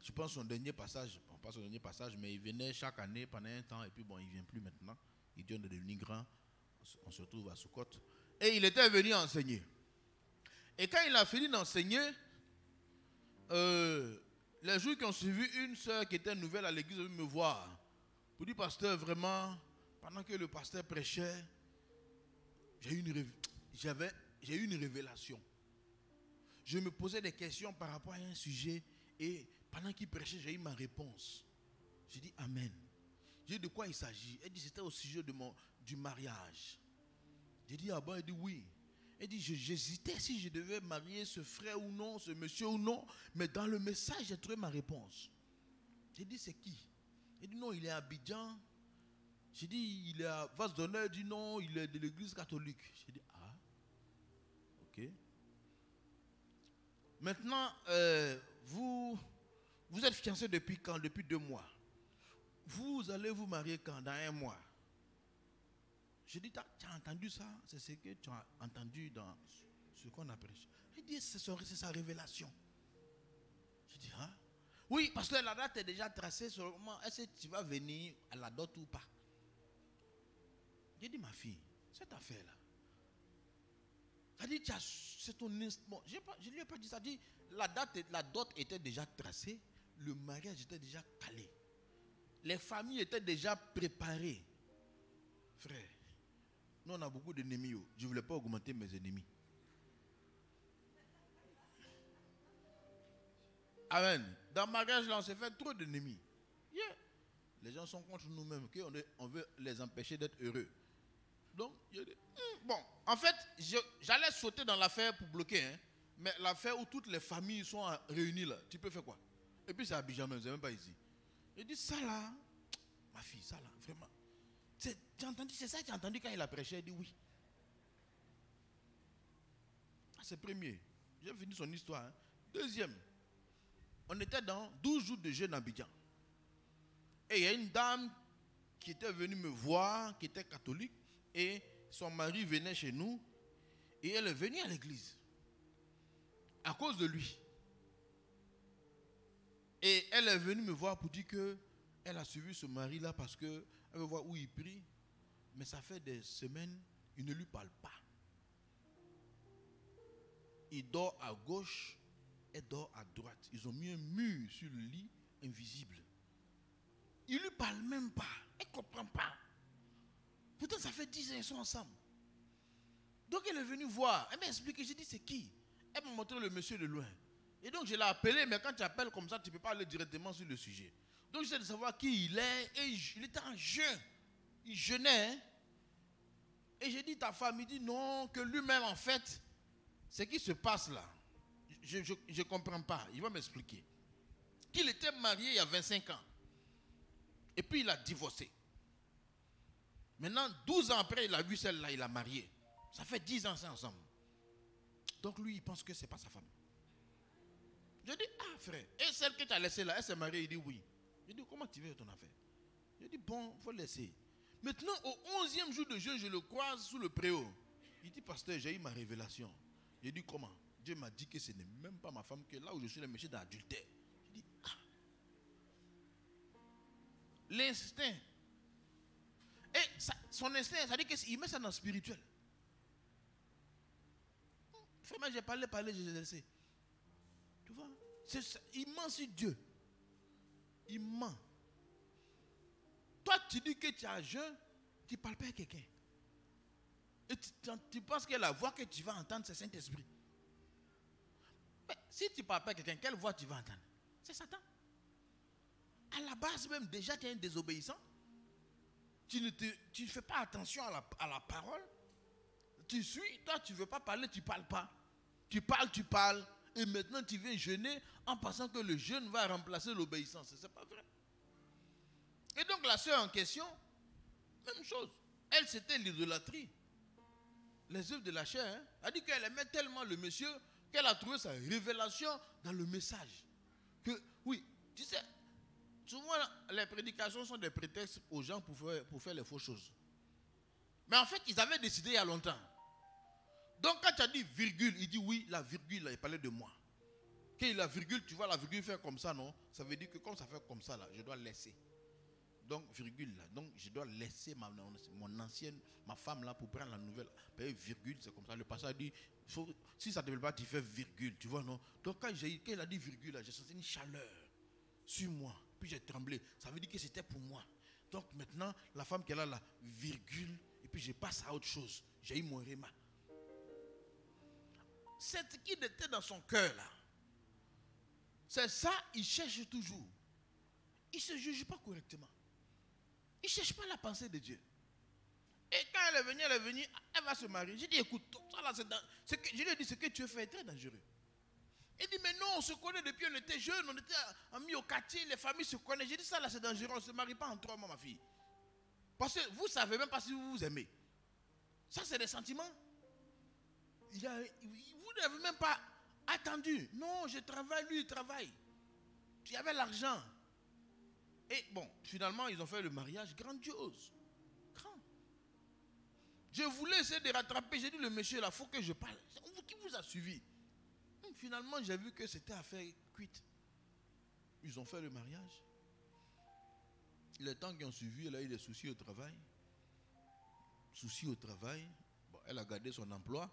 je pense, son dernier passage. Bon, pas son dernier passage, mais il venait chaque année pendant un temps. Et puis bon, il ne vient plus maintenant. Il est devenu grand. On se retrouve à Soukot. Et il était venu enseigner. Et quand il a fini d'enseigner, les jours qui ont suivi, une soeur qui était nouvelle à l'église est venue me voir. Pour dire, pasteur, vraiment, pendant que le pasteur prêchait, j'ai eu une révélation. Je me posais des questions par rapport à un sujet et pendant qu'il prêchait, j'ai eu ma réponse. J'ai dit Amen. J'ai dit de quoi il s'agit. Elle dit c'était au sujet du mariage. J'ai dit ah bon, elle dit oui. Elle dit j'hésitais si je devais marier ce frère ou non, ce monsieur ou non, mais dans le message j'ai trouvé ma réponse. J'ai dit c'est qui? Elle dit non, il est à Abidjan. J'ai dit il est à Vase d'Honneur. Elle dit non, il est de l'église catholique. J'ai dit ah, ok. Maintenant, vous êtes fiancés depuis quand? Depuis 2 mois. Vous allez vous marier quand? Dans 1 mois. J'ai dit, tu as entendu ça? C'est ce que tu as entendu dans ce qu'on a prêché. Il dit, c'est sa révélation. J'ai dit, hein? Oui, parce que la date est déjà tracée sur le moment. Est-ce que tu vas venir à la dot ou pas? J'ai dit, ma fille, cette affaire-là, ça dit, c'est ton instant. Je ne lui ai pas dit ça. Dit, la dot était déjà tracée. Le mariage était déjà calé. Les familles étaient déjà préparées. Frère, nous on a beaucoup d'ennemis. Je ne voulais pas augmenter mes ennemis. Amen. Dans le mariage, là, on s'est fait trop d'ennemis. Yeah. Les gens sont contre nous-mêmes. On veut les empêcher d'être heureux. Donc, bon, en fait, j'allais sauter dans l'affaire pour bloquer. Hein, mais l'affaire où toutes les familles sont réunies là, tu peux faire quoi? Et puis c'est à Abidjan même, c'est même pas ici. Il dit ça là, ma fille, ça là, vraiment. C'est ça que tu as entendu quand il a prêché? Il dit oui. C'est premier. J'ai fini son histoire. Hein. Deuxième, on était dans 12 jours de jeûne à Abidjan. Et il y a une dame qui était venue me voir, qui était catholique, et son mari venait chez nous, et elle est venue à l'église. À cause de lui. Et elle est venue me voir pour dire qu'elle a suivi ce mari-là parce qu'elle veut voir où il prie. Mais ça fait des semaines, il ne lui parle pas. Il dort à gauche, elle dort à droite. Ils ont mis un mur sur le lit invisible. Il ne lui parle même pas. Elle ne comprend pas. Pourtant, ça fait 10 ans qu'ils sont ensemble. Donc, elle est venue voir. Elle m'a expliqué. J'ai dit, c'est qui? Elle m'a montré le monsieur de loin. Et donc, je l'ai appelé, mais quand tu appelles comme ça, tu ne peux pas aller directement sur le sujet. Donc, j'essaie de savoir qui il est. Et il était en jeûne. Il jeûnait. Hein? Et j'ai dit, ta femme, il dit non, que lui-même, en fait, ce qui se passe là, je ne comprends pas. Il va m'expliquer. Qu'il était marié il y a 25 ans. Et puis, il a divorcé. Maintenant, 12 ans après, il a vu celle-là, il a marié. Ça fait 10 ans, c'est ensemble. Donc, lui, il pense que ce n'est pas sa femme. Je dis, ah frère, et celle que tu as laissée là, elle s'est mariée? Il dit oui. Je dis, comment tu veux ton affaire? Je dis, bon, il faut laisser. Maintenant, au 11e jour de jeûne, je le croise sous le préau. Il dit, pasteur, j'ai eu ma révélation. Je dis, comment? Dieu m'a dit que ce n'est même pas ma femme, que là où je suis, le monsieur d'adultère. Je dis, ah. L'instinct. Et ça, son instinct, ça dit qu'il met ça dans le spirituel. Vraiment, j'ai parlé, j'ai laissé. Tu vois, il ment sur Dieu. Il ment. Toi, tu dis que tu as jeûne, tu ne parles pas à quelqu'un. Et tu penses que la voix que tu vas entendre, c'est Saint-Esprit. Mais si tu ne parles pas à quelqu'un, quelle voix tu vas entendre? C'est Satan. À la base même, déjà, tu es un désobéissant. Tu ne fais pas attention à la parole. Tu suis, toi, tu ne veux pas parler, tu ne parles pas. Tu parles. Et maintenant, tu viens jeûner en pensant que le jeûne va remplacer l'obéissance. Ce n'est pas vrai. Et donc, la sœur en question, même chose. Elle, c'était l'idolâtrie. Les œuvres de la chair. Hein, a dit qu'elle aimait tellement le monsieur qu'elle a trouvé sa révélation dans le message. Que, oui, tu sais, souvent, les prédications sont des prétextes aux gens pour faire les fausses choses. Mais en fait, ils avaient décidé il y a longtemps. Donc quand tu as dit virgule, il dit oui, la virgule, là, il parlait de moi. Quand la virgule, tu vois la virgule faire comme ça, non? Ça veut dire que comme ça fait comme ça, là, je dois laisser. Donc, virgule là. Donc, je dois laisser mon ancienne, ma femme là, pour prendre la nouvelle. Virgule, c'est comme ça. Le pasteur dit, si ça ne te plaît pas, tu fais virgule, tu vois, non? Donc, quand il a dit virgule là, j'ai senti une chaleur sur moi. Puis j'ai tremblé. Ça veut dire que c'était pour moi. Donc, maintenant, la femme qui est là, là, virgule, et puis je passe à autre chose. J'ai eu mon réma. C'est ce qui était dans son cœur là. C'est ça, il cherche toujours. Il ne se juge pas correctement. Il ne cherche pas la pensée de Dieu. Et quand elle est venue, elle va se marier. J'ai dit, écoute, ça là, je lui ai dit, ce que tu fais est très dangereux. Il dit, mais non, on se connaît depuis, on était jeunes, on était amis au quartier, les familles se connaissent. J'ai dit, ça là, c'est dangereux, on ne se marie pas en 3 mois, ma fille. Parce que vous ne savez même pas si vous vous aimez. Ça, c'est des sentiments. Vous n'avez même pas attendu. Non, je travaille, lui, il travaille. Il y avait l'argent. Et bon, finalement, ils ont fait le mariage grandiose. Grand. Je voulais essayer de rattraper. J'ai dit, le monsieur là, il faut que je parle. Qui vous a suivi? Finalement, j'ai vu que c'était affaire cuite. Ils ont fait le mariage. Les temps qui ont suivi, elle a eu des soucis au travail. Soucis au travail. Bon, elle a gardé son emploi.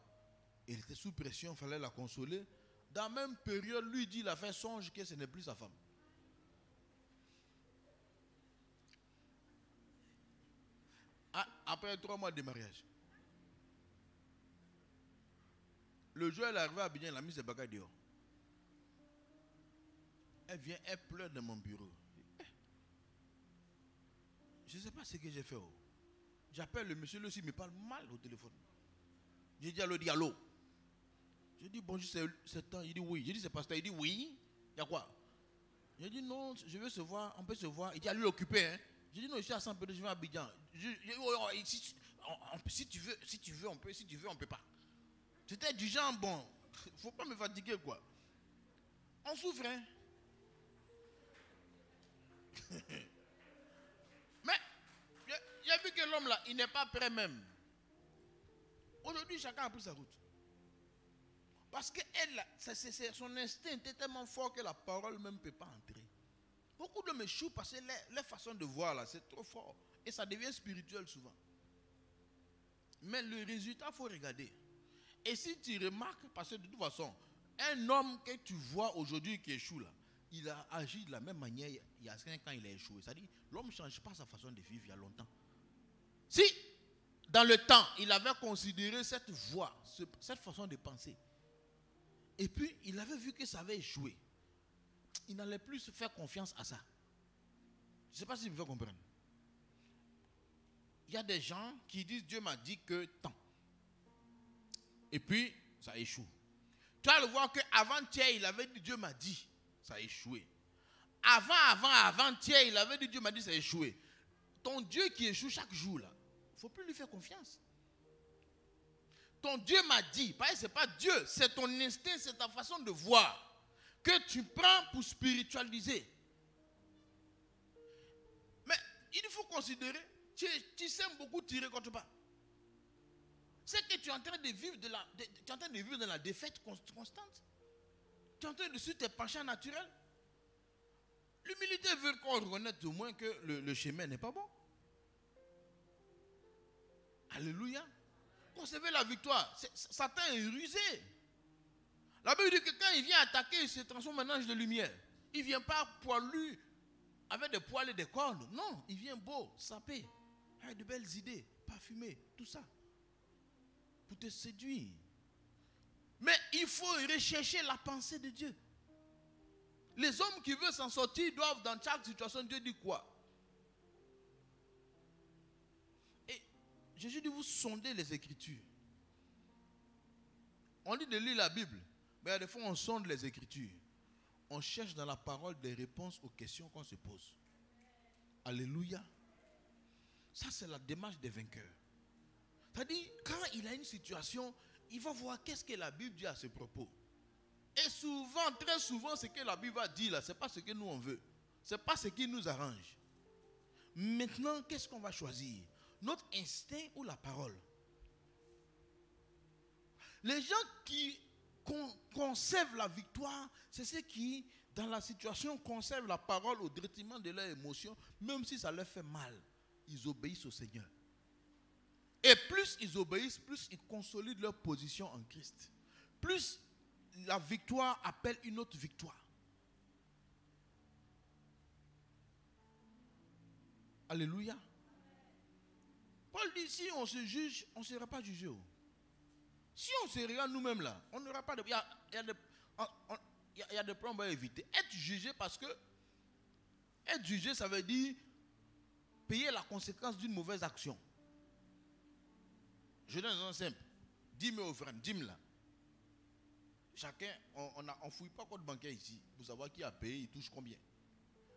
Elle était sous pression, il fallait la consoler. Dans la même période, lui dit, il a fait songe que ce n'est plus sa femme. Après 3 mois de mariage. Le jour où elle est arrivée à Abidjan, elle a mis ses bagages dehors. Elle vient, elle pleure dans mon bureau. Je ne sais pas ce que j'ai fait. J'appelle le monsieur, lui aussi, il me parle mal au téléphone. J'ai dit allô, allô. J'ai dit bonjour, c'est temps. Il dit oui. J'ai dit c'est pasteur. Il dit oui. Il y a quoi? J'ai dit non, je veux se voir, on peut se voir. Il dit à lui occupé. Hein. J'ai dit non, je suis à 100 je vais à Abidjan. Si tu veux, on peut. Si tu veux, on ne peut pas. C'était du genre, bon, il ne faut pas me fatiguer, quoi. On souffre, hein. Mais, il a vu que l'homme là, il n'est pas prêt même. Aujourd'hui, chacun a pris sa route. Parce que elle, son instinct était tellement fort que la parole même ne peut pas entrer. Beaucoup de m'échouent parce que les façons de voir là, c'est trop fort. Et ça devient spirituel souvent. Mais le résultat, il faut regarder. Et si tu remarques, parce que de toute façon, un homme que tu vois aujourd'hui qui échoue là, il a agi de la même manière il y a 5 ans il a échoué. C'est-à-dire, l'homme ne change pas sa façon de vivre il y a longtemps. Si, dans le temps, il avait considéré cette voie, cette façon de penser, et puis il avait vu que ça avait échoué, il n'allait plus se faire confiance à ça. Je ne sais pas si vous pouvez comprendre. Il y a des gens qui disent Dieu m'a dit que tant. Et puis, ça échoue. Tu vas le voir qu'avant-hier, il avait dit Dieu m'a dit, ça a échoué. Avant-hier, il avait dit Dieu m'a dit, ça a échoué. Ton Dieu qui échoue chaque jour, là, il ne faut plus lui faire confiance. Ton Dieu m'a dit, parce que ce n'est pas Dieu, c'est ton instinct, c'est ta façon de voir que tu prends pour spiritualiser. Mais il faut considérer, tu sais beaucoup tirer quand tu parles. C'est que tu es en train de vivre dans la défaite constante. Tu es en train de suivre tes penchants naturels. L'humilité veut qu'on reconnaisse au moins que le chemin n'est pas bon. Alléluia. Concevez la victoire. Satan est rusé. La Bible dit que quand il vient attaquer, il se transforme en ange de lumière. Il ne vient pas poilu, avec des poils et des cornes. Non, il vient beau, sapé, avec de belles idées, parfumé, tout ça. Pour te séduire. Mais il faut rechercher la pensée de Dieu. Les hommes qui veulent s'en sortir doivent, dans chaque situation, Dieu dit quoi? Et Jésus dit, vous sondez les Écritures. On dit de lire la Bible, mais des fois on sonde les Écritures. On cherche dans la parole des réponses aux questions qu'on se pose. Alléluia. Ça, c'est la démarche des vainqueurs. C'est-à-dire, quand il a une situation, il va voir qu'est-ce que la Bible dit à ce propos. Et souvent, très souvent, ce que la Bible va dire là, ce n'est pas ce que nous on veut. Ce n'est pas ce qui nous arrange. Maintenant, qu'est-ce qu'on va choisir? notre instinct ou la parole. Les gens qui conservent la victoire, c'est ceux qui, dans la situation, conservent la parole au détriment de leurs émotions, même si ça leur fait mal. Ils obéissent au Seigneur. Et plus ils obéissent, plus ils consolident leur position en Christ. Plus la victoire appelle une autre victoire. Alléluia. Paul dit, si on se juge, on ne sera pas jugé. Si on se regarde nous-mêmes là, on n'aura pas de... Il y a des problèmes à éviter. Être jugé parce que... Être jugé, ça veut dire payer la conséquence d'une mauvaise action. Je donne un exemple simple. 10 000 offrandes, 10 000 là. Chacun, on ne fouille pas compte bancaire ici pour savoir qui a payé, il touche combien.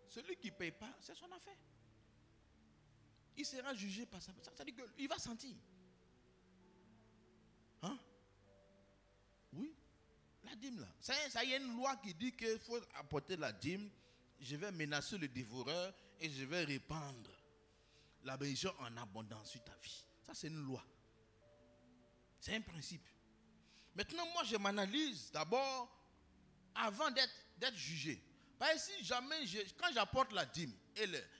Celui qui ne paye pas, c'est son affaire. Il sera jugé par ça. Ça veut dire qu'il va sentir. Hein? Oui. La dîme là. Ça y a une loi qui dit qu'il faut apporter la dîme. Je vais menacer le dévoreur et je vais répandre la bénédiction en abondance sur ta vie. Ça c'est une loi. C'est un principe. Maintenant moi je m'analyse d'abord avant d'être jugé. Parce que si jamais, quand j'apporte la dîme,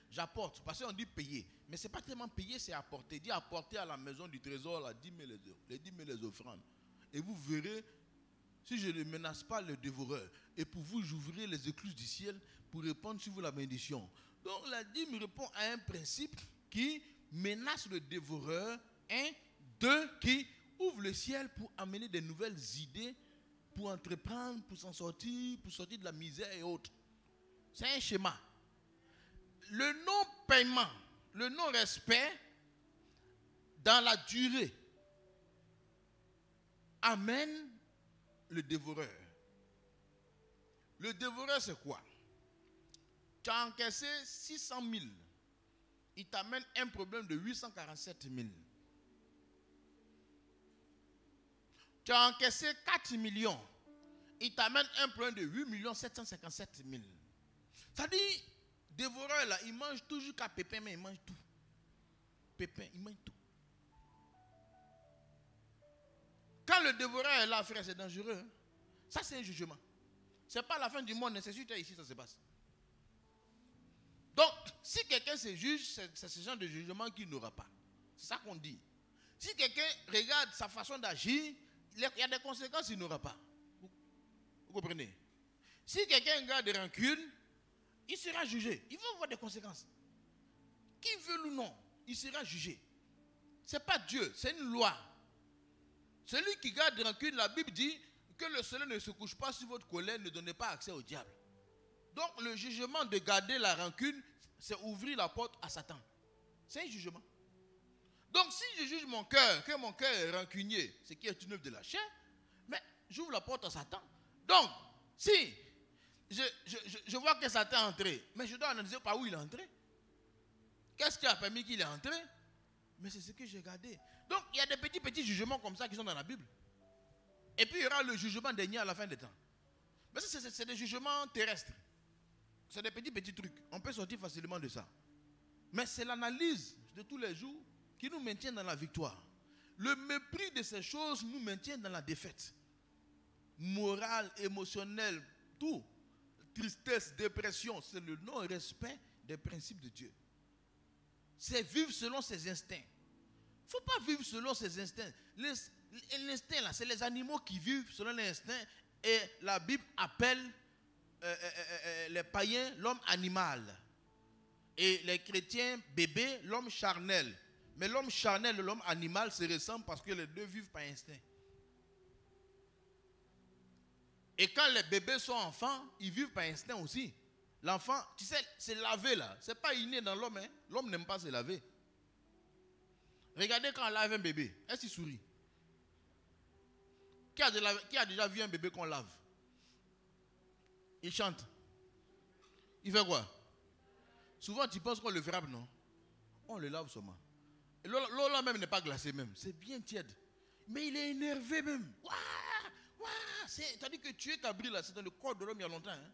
j'apporte, parce qu'on dit payer, mais ce n'est pas tellement payer, c'est apporter. Dit apporter à la maison du trésor la dîme et les dîmes et les offrandes. Et vous verrez, si je ne menace pas le dévoreur, et pour vous, j'ouvrirai les écluses du ciel pour répandre sur vous la bénédiction. Donc la dîme répond à un principe qui menace le dévoreur, un, deux, qui ouvre le ciel pour amener de nouvelles idées, pour entreprendre, pour s'en sortir, pour sortir de la misère et autres. C'est un schéma. Le non-paiement, le non-respect dans la durée amène le dévoreur. Le dévoreur, c'est quoi? Tu as encaissé 600 000. Il t'amène un problème de 847 000. Tu as encaissé 4 millions. Il t'amène un problème de 8 757 000. Ça dit, dévoreur là, il mange toujours qu'à Pépin, mais il mange tout. Pépin, il mange tout. Quand le dévoreur est là, frère, c'est dangereux. Hein? Ça, c'est un jugement. Ce n'est pas la fin du monde, c'est sûr que ici, ça se passe. Donc, si quelqu'un se juge, c'est ce genre de jugement qu'il n'aura pas. C'est ça qu'on dit. Si quelqu'un regarde sa façon d'agir, il y a des conséquences qu'il n'aura pas. Vous comprenez? Si quelqu'un garde des rancunes, il sera jugé. Il va avoir des conséquences. Qu'il veut ou non, il sera jugé. Ce n'est pas Dieu, c'est une loi. Celui qui garde des rancunes, la Bible dit que le soleil ne se couche pas sur votre colère, ne donnez pas accès au diable. Donc le jugement de garder la rancune, c'est ouvrir la porte à Satan. C'est un jugement. Donc si je juge mon cœur, que mon cœur est rancunier, ce qui est une œuvre de la chair, mais j'ouvre la porte à Satan. Donc, si je vois que Satan est entré, mais je dois analyser par où il est entré. Qu'est-ce qui a permis qu'il est entré? Mais c'est ce que j'ai gardé. Donc, il y a des petits jugements comme ça qui sont dans la Bible. Et puis, il y aura le jugement dernier à la fin des temps. Mais ça, c'est des jugements terrestres. C'est des petits trucs. On peut sortir facilement de ça. Mais c'est l'analyse de tous les jours qui nous maintient dans la victoire. Le mépris de ces choses nous maintient dans la défaite. Morale, émotionnelle, tout. Tristesse, dépression, c'est le non-respect des principes de Dieu. C'est vivre selon ses instincts. Il ne faut pas vivre selon ses instincts. L'instinct, là, c'est les animaux qui vivent selon l'instinct. Et la Bible appelle les païens l'homme animal. Et les chrétiens, bébé, l'homme charnel. Mais l'homme charnel et l'homme animal se ressemblent parce que les deux vivent par instinct. Et quand les bébés sont enfants, ils vivent par instinct aussi. L'enfant, tu sais, c'est laver là. Ce n'est pas inné dans l'homme. Hein? L'homme n'aime pas se laver. Regardez quand on lave un bébé. Est-ce qu'il sourit? Qui a déjà vu un bébé qu'on lave? Il chante. Il fait quoi? Souvent tu penses qu'on le frappe, non? On le lave seulement. Et l'eau là même n'est pas glacée même. C'est bien tiède. Mais il est énervé même. C'est-à-dire que tuer Cabri là, c'est dans le corps de l'homme il y a longtemps. Hein?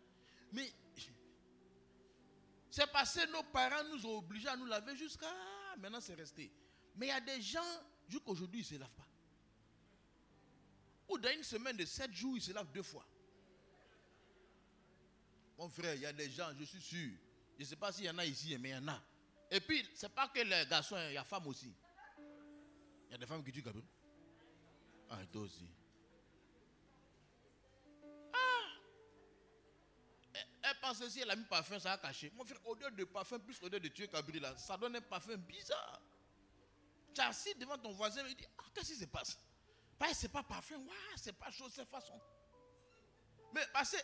Mais c'est parce que nos parents nous ont obligés à nous laver jusqu'à maintenant c'est resté. Mais il y a des gens, jusqu'aujourd'hui, ils ne se lavent pas. Ou dans une semaine de 7 jours, ils se lavent 2 fois. Mon frère, il y a des gens, je suis sûr. Je ne sais pas s'il y en a ici, mais il y en a. Et puis, ce n'est pas que les garçons, il y a des femmes aussi. Il y a des femmes qui tuent Gabriel. Ah, et toi aussi. Elle pense si elle a mis parfum, ça a caché. Mon frère, odeur de parfum plus odeur de tuer Gabriel, là, ça donne un parfum bizarre. Tu es assis devant ton voisin et il dit, ah, qu'est-ce qui se passe? Parce que ce n'est pas parfum, c'est pas chose, c'est façon. Mais parce que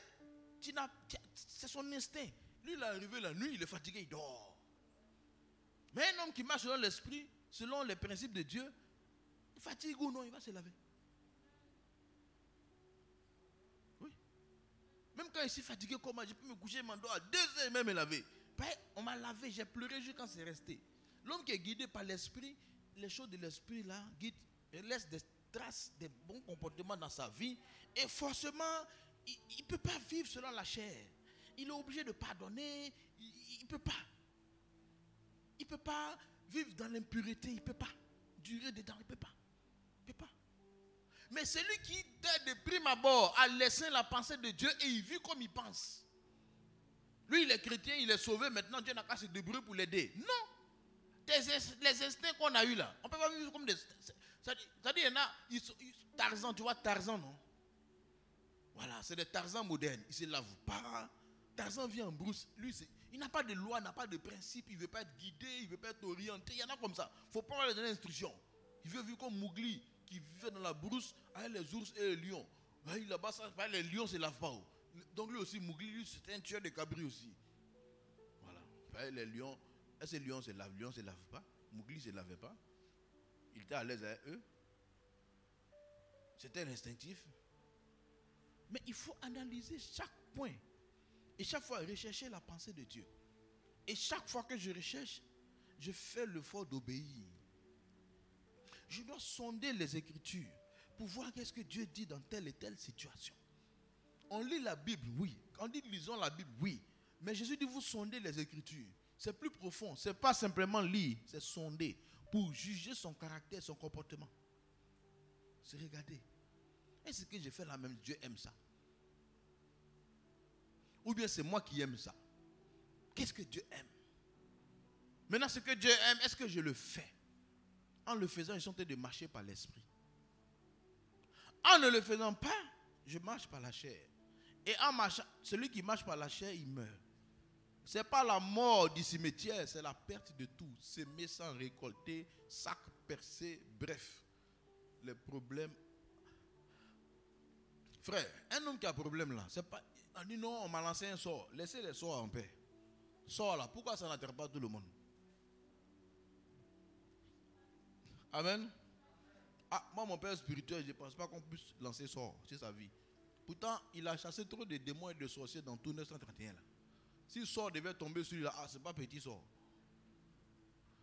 c'est son instinct. Lui, il est arrivé la nuit, il est fatigué, il dort. Mais un homme qui marche selon l'esprit, selon les principes de Dieu, il fatigue ou non, il va se laver. Oui. Même quand je suis fatigué, comment je peux me coucher, m'endors à 2 heures et même me laver. On m'a lavé, j'ai pleuré juste quand c'est resté. L'homme qui est guidé par l'esprit, les choses de l'esprit là, guide, laisse des traces, des bons comportements dans sa vie. Et forcément, il ne peut pas vivre selon la chair. Il est obligé de pardonner. Il ne peut pas. Il ne peut pas vivre dans l'impureté. Il ne peut pas durer dedans. Il ne peut pas. Il ne peut pas. Mais celui qui, dès de prime abord, a laissé la pensée de Dieu et il vit comme il pense. Lui, il est chrétien, il est sauvé. Maintenant, Dieu n'a qu'à se débrouiller pour l'aider. Non. Les instincts qu'on a eus là, on ne peut pas vivre comme des... C'est-à-dire, il y en a, Tarzan, tu vois Tarzan, non? Voilà, c'est des Tarzans modernes. Ils ne se lavent pas. Tarzan vit en brousse. Lui, il n'a pas de loi, n'a pas de principe. Il ne veut pas être guidé, il ne veut pas être orienté. Il y en a comme ça. Il ne faut pas leur donner instruction. Il veut vivre comme Mowgli, qui vivait dans la brousse avec les ours et les lions. Là-bas, les lions ne se lavent pas. Donc lui aussi, Mowgli, lui, c'était un tueur de cabri aussi. Voilà. Les lions, est-ce que les lions se lavent? Les lions ne se lavent pas. Mowgli ne se lavait pas. Il était à l'aise avec eux. C'était instinctif. Mais il faut analyser chaque point. Et chaque fois, rechercher la pensée de Dieu. Et chaque fois que je recherche, je fais l'effort d'obéir. Je dois sonder les Écritures pour voir qu'est-ce que Dieu dit dans telle et telle situation. On lit la Bible, oui. On dit lisons la Bible, oui. Mais Jésus dit vous sondez les Écritures. C'est plus profond. Ce n'est pas simplement lire, c'est sonder pour juger son caractère, son comportement. C'est regarder. Est-ce que j'ai fait la même? Dieu aime ça. Ou bien c'est moi qui aime ça. Qu'est-ce que Dieu aime? Maintenant, ce que Dieu aime, est-ce que je le fais? En le faisant, je suis en train de marcher par l'esprit. En ne le faisant pas, je marche par la chair. Et en marchant, celui qui marche par la chair, il meurt. Ce n'est pas la mort du cimetière, c'est la perte de tout. S'aimer sans récolter, sac percé, bref. Les problèmes. Frère, un homme qui a un problème là, c'est pas. On dit non, on m'a lancé un sort. Laissez les sorts en paix. Sort là, pourquoi ça n'atteint pas tout le monde? Amen. Ah, moi, mon père spirituel, je ne pense pas qu'on puisse lancer sort sur sa vie. Pourtant, il a chassé trop de démons et de sorciers dans tout 931 là. Si le sort devait tomber sur lui là, ce n'est pas petit sort.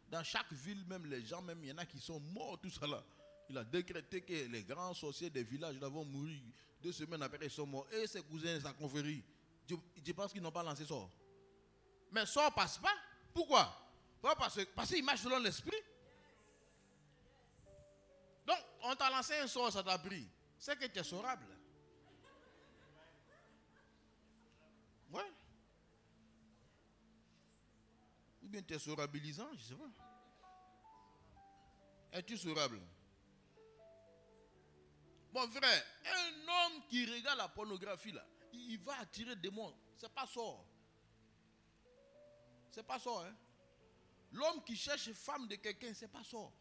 Dans chaque ville, même les gens, même il y en a qui sont morts, tout ça là. Il a décrété que les grands sorciers des villages là vont mourir. 2 semaines après, ils sont morts. Et ses cousins et sa confrérie, je pense qu'ils n'ont pas lancé sort. Mais sort passe pas. Pourquoi? Parce qu'il marche selon l'esprit. Donc, on t'a lancé un sort, ça t'a pris. C'est que tu es saurable. Ouais. Ou bien tu es saurabilisant, je ne sais pas. Es-tu saurable? Mon frère, un homme qui regarde la pornographie là, il va attirer des démons. C'est pas sort. C'est pas sort, hein. L'homme qui cherche femme de quelqu'un, c'est pas sort.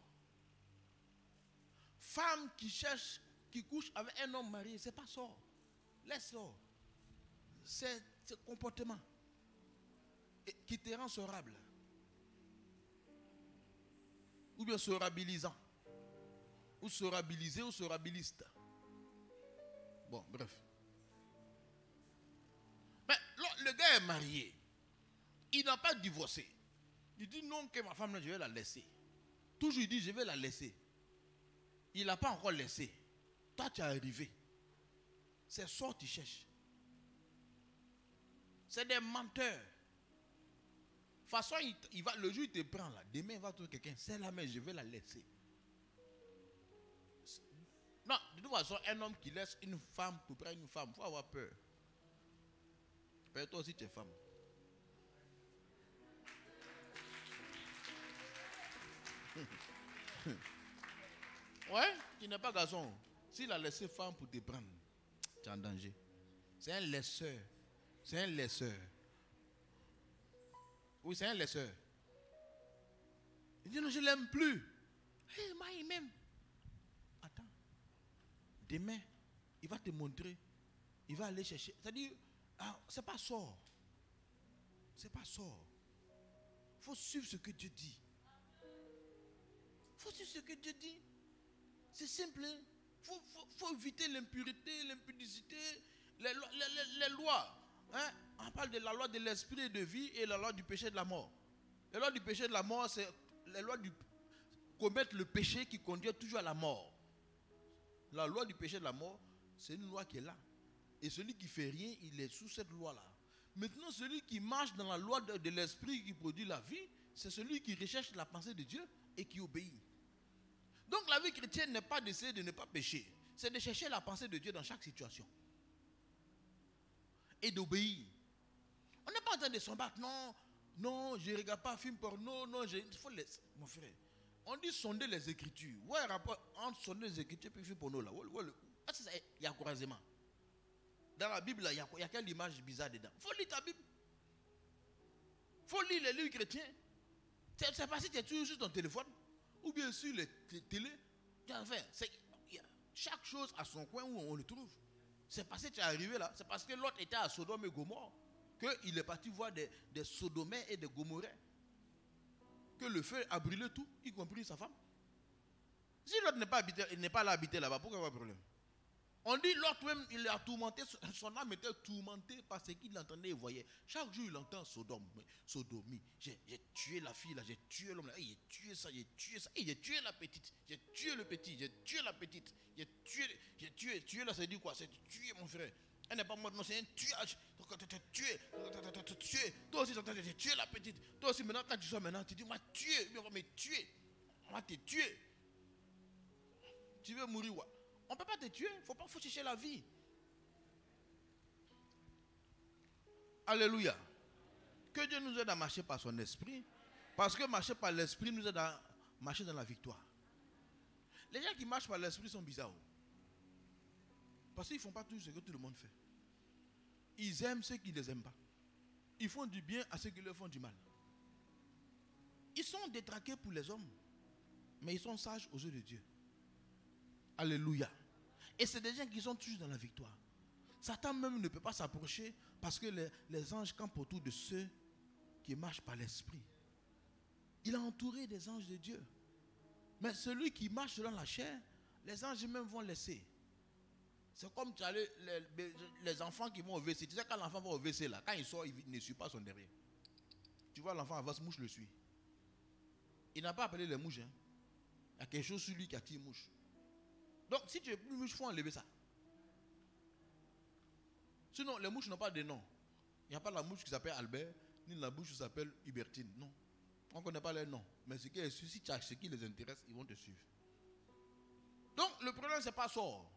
Femme qui couche avec un homme marié, c'est pas sort. Laisse-le. C'est ce comportement qui te rend saurable. Ou bien saurabilisant. Ou saurabilisé ou saurabiliste. Bon, bref. Mais le gars est marié. Il n'a pas divorcé. Il dit non que ma femme, je vais la laisser. Toujours il dit je vais la laisser. Il n'a pas encore laissé. Toi tu es arrivé. C'est ça que tu cherches. C'est des menteurs. façon, il va, le jour où il te prend là, demain il va trouver quelqu'un, c'est la main, je vais la laisser. Non, de toute façon, un homme qui laisse une femme pour prendre une femme, il faut avoir peur. Peut-être toi aussi tu es femme. Ouais, tu n'es pas garçon. S'il a laissé femme pour te prendre, tu es en danger. C'est un laisseur. C'est un laisseur. Oui, c'est un laisseur. Il dit non, je ne l'aime plus. Hey, moi, il m'aime. Attends. Demain, il va te montrer. Il va aller chercher. C'est-à-dire, c'est pas sort. C'est pas sort. Il faut suivre ce que Dieu dit. Il faut suivre ce que Dieu dit. C'est simple. Il faut éviter l'impurité, l'impudicité, les lois. Hein? On parle de la loi de l'esprit et de vie et la loi du péché et de la mort. La loi du péché et de la mort, c'est la loi du commettre le péché qui conduit toujours à la mort. La loi du péché et de la mort, c'est une loi qui est là. Et celui qui fait rien, il est sous cette loi-là. Maintenant, celui qui marche dans la loi de l'esprit qui produit la vie, c'est celui qui recherche la pensée de Dieu et qui obéit. Donc la vie chrétienne n'est pas d'essayer de ne pas pécher. C'est de chercher la pensée de Dieu dans chaque situation. Et d'obéir. On n'est pas en train de s'en battre. Non, non, je ne regarde pas un film porno. Non, il faut laisser. Mon frère, on dit sonder les Écritures. Ouais, rapport entre sonder les Écritures et le film porno là. Il y a croisement. Dans la Bible, il y a quelle image bizarre dedans? Il faut lire ta Bible. Il faut lire les livres chrétiens. C'est pas si tu es toujours sur ton téléphone ou bien sur les télé. Enfin, chaque chose a son coin où on le trouve. C'est parce que tu es arrivé là. C'est parce que l'autre était à Sodome et Gomorrhe qu'il est parti voir des Sodomais et des Gomorais. Que le feu a brûlé tout, y compris sa femme. Si l'autre n'est pas là habité là-bas, pourquoi avoir problème? On dit l'autre même, il a tourmenté, son âme était tourmentée par ce qu'il entendait et voyait. Chaque jour, il entend sodomie. J'ai tué la fille là, j'ai tué l'homme là, j'ai tué ça, j'ai tué la petite, j'ai tué le petit, j'ai tué la petite, j'ai tué là, ça dit quoi? C'est tuer mon frère. Elle n'est pas morte, non, c'est un tuage. Donc, tu as tué. Toi aussi, j'ai tué la petite. Toi aussi, maintenant, quand tu sois maintenant, tu dis, on va tuer, on va me tuer. On va te tuer. Tu veux mourir, ouais. On ne peut pas te tuer, il faut chercher la vie. Alléluia. Que Dieu nous aide à marcher par son esprit. Parce que marcher par l'esprit nous aide à marcher dans la victoire. Les gens qui marchent par l'esprit sont bizarres. Parce qu'ils ne font pas tout ce que tout le monde fait. Ils aiment ceux qui ne les aiment pas. Ils font du bien à ceux qui leur font du mal. Ils sont détraqués pour les hommes. Mais ils sont sages aux yeux de Dieu. Alléluia. Et c'est des gens qui sont toujours dans la victoire. Satan même ne peut pas s'approcher parce que les anges campent autour de ceux qui marchent par l'esprit. Il a entouré des anges de Dieu. Mais celui qui marche selon la chair, les anges même vont laisser. C'est comme tu as les enfants qui vont au WC. Tu sais quand l'enfant va au WC là, quand il sort, il ne suit pas son derrière. Tu vois l'enfant avance, mouche le suit. Il n'a pas appelé les mouches. Hein. Il y a quelque chose sur lui qui attire mouche. Donc, si tu es plus mouche, il faut enlever ça. Sinon, les mouches n'ont pas de nom. Il n'y a pas la mouche qui s'appelle Albert, ni la mouche qui s'appelle Hubertine. Non. On ne connaît pas les noms. Mais si tu as ce qui les intéresse, ils vont te suivre. Donc, le problème, ce n'est pas sort.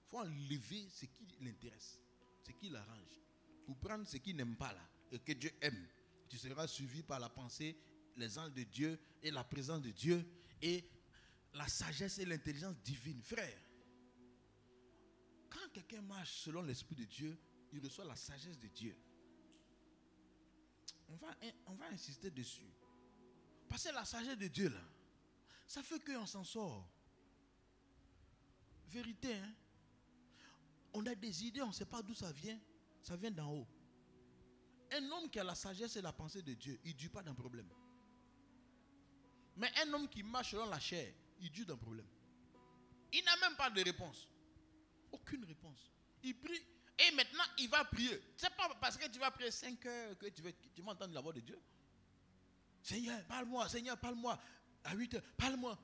Il faut enlever ce qui l'intéresse, ce qui l'arrange. Pour prendre ce qui n'aime pas là, et que Dieu aime. Tu seras suivi par la pensée, les anges de Dieu et la présence de Dieu et la sagesse et l'intelligence divine. Frère, quand quelqu'un marche selon l'Esprit de Dieu, il reçoit la sagesse de Dieu. On va insister dessus. Parce que la sagesse de Dieu, là, ça fait qu'on s'en sort. Vérité, hein? On a des idées, on ne sait pas d'où ça vient. Ça vient d'en haut. Un homme qui a la sagesse et la pensée de Dieu, il ne dure pas d'un problème. Mais un homme qui marche selon la chair, il dure d'un problème. Il n'a même pas de réponse. Aucune réponse. Il prie et maintenant il va prier. Ce n'est pas parce que tu vas prier 5 heures que tu vas entendre la voix de Dieu. Seigneur, parle-moi, Seigneur, parle-moi. À 8 heures, parle-moi.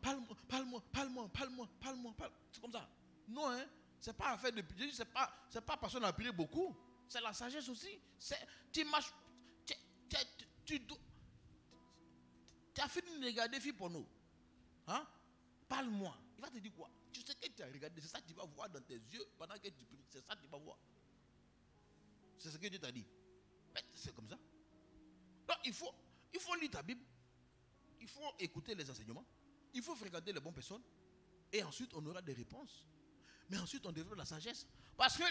C'est comme ça. Non, hein. C'est pas affaire de prier. C'est pas parce qu'on a prié beaucoup. C'est la sagesse aussi. Tu marches. tu as fini de regarder film porno. Hein? Parle-moi. Il va te dire quoi? Tu sais que tu as regardé, c'est ça que tu vas voir dans tes yeux pendant que tu pries. C'est ça que tu vas voir. C'est ce que Dieu t'a dit. Mais c'est comme ça. Donc il faut lire ta Bible. Il faut écouter les enseignements. Il faut fréquenter les bonnes personnes. Et ensuite, on aura des réponses. Mais ensuite, on développe la sagesse. Parce que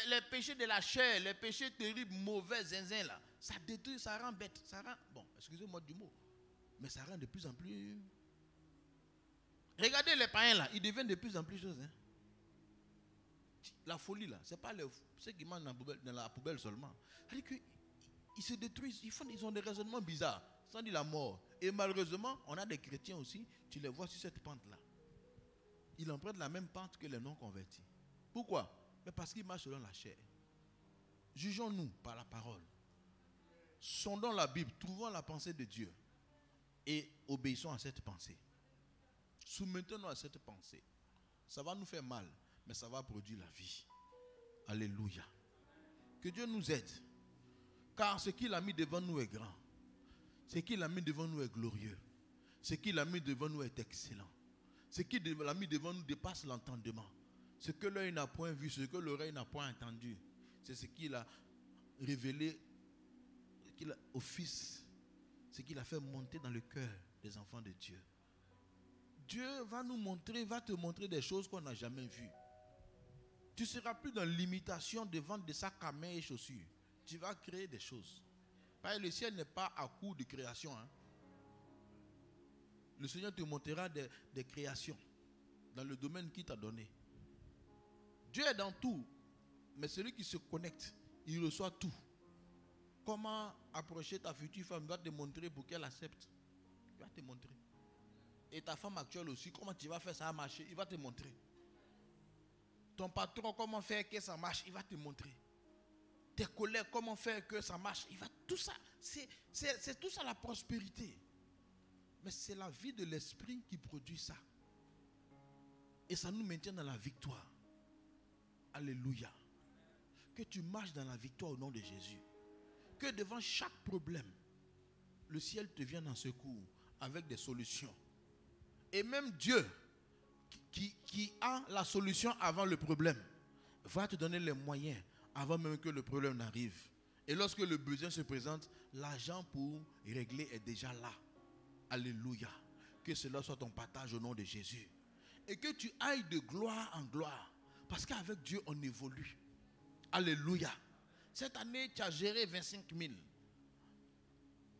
les péchés de la chair, les péchés terribles, mauvais, zinzin, là, ça détruit, ça rend bête. Ça rend, bon, excusez-moi du mot. Mais ça rend de plus en plus... Regardez les païens, là, ils deviennent de plus en plus choses. Hein. La folie, là, ce n'est pas ceux qui mangent dans la poubelle seulement. C'est-à-dire qu'ils se détruisent, ils ont des raisonnements bizarres. Ça dit la mort. Et malheureusement, on a des chrétiens aussi, tu les vois sur cette pente-là. Ils empruntent la même pente que les non-convertis. Pourquoi? Mais parce qu'ils marchent selon la chair. Jugeons-nous par la parole. Sondons la Bible, trouvons la pensée de Dieu. Et obéissons à cette pensée. Soumettons-nous à cette pensée. Ça va nous faire mal, mais ça va produire la vie. Alléluia. Que Dieu nous aide. Car ce qu'il a mis devant nous est grand. Ce qu'il a mis devant nous est glorieux. Ce qu'il a mis devant nous est excellent. Ce qu'il a mis devant nous dépasse l'entendement. Ce que l'œil n'a point vu, ce que l'oreille n'a point entendu, c'est ce qu'il a révélé au Fils, ce qu'il a fait monter dans le cœur des enfants de Dieu. Dieu va nous montrer, va te montrer des choses qu'on n'a jamais vues. Tu ne seras plus dans l'imitation de vendre des sacs à main et chaussures. Tu vas créer des choses. Parce que le ciel n'est pas à court de création. Hein. Le Seigneur te montrera des créations dans le domaine qu'il t'a donné. Dieu est dans tout, mais celui qui se connecte, il reçoit tout. Comment approcher ta future femme? Il va te montrer pour qu'elle accepte. Il va te montrer. Et ta femme actuelle aussi, comment tu vas faire ça marcher? Il va te montrer. Ton patron, comment faire que ça marche? Il va te montrer. Tes collègues, comment faire que ça marche? Il va tout ça. C'est tout ça la prospérité. Mais c'est la vie de l'esprit qui produit ça. Et ça nous maintient dans la victoire. Alléluia. Que tu marches dans la victoire au nom de Jésus. Que devant chaque problème, le ciel te vienne en secours avec des solutions. Et même Dieu, qui a la solution avant le problème, va te donner les moyens avant même que le problème n'arrive. Et lorsque le besoin se présente, l'argent pour régler est déjà là. Alléluia. Que cela soit ton partage au nom de Jésus. Et que tu ailles de gloire en gloire. Parce qu'avec Dieu, on évolue. Alléluia. Cette année, tu as géré 25 000.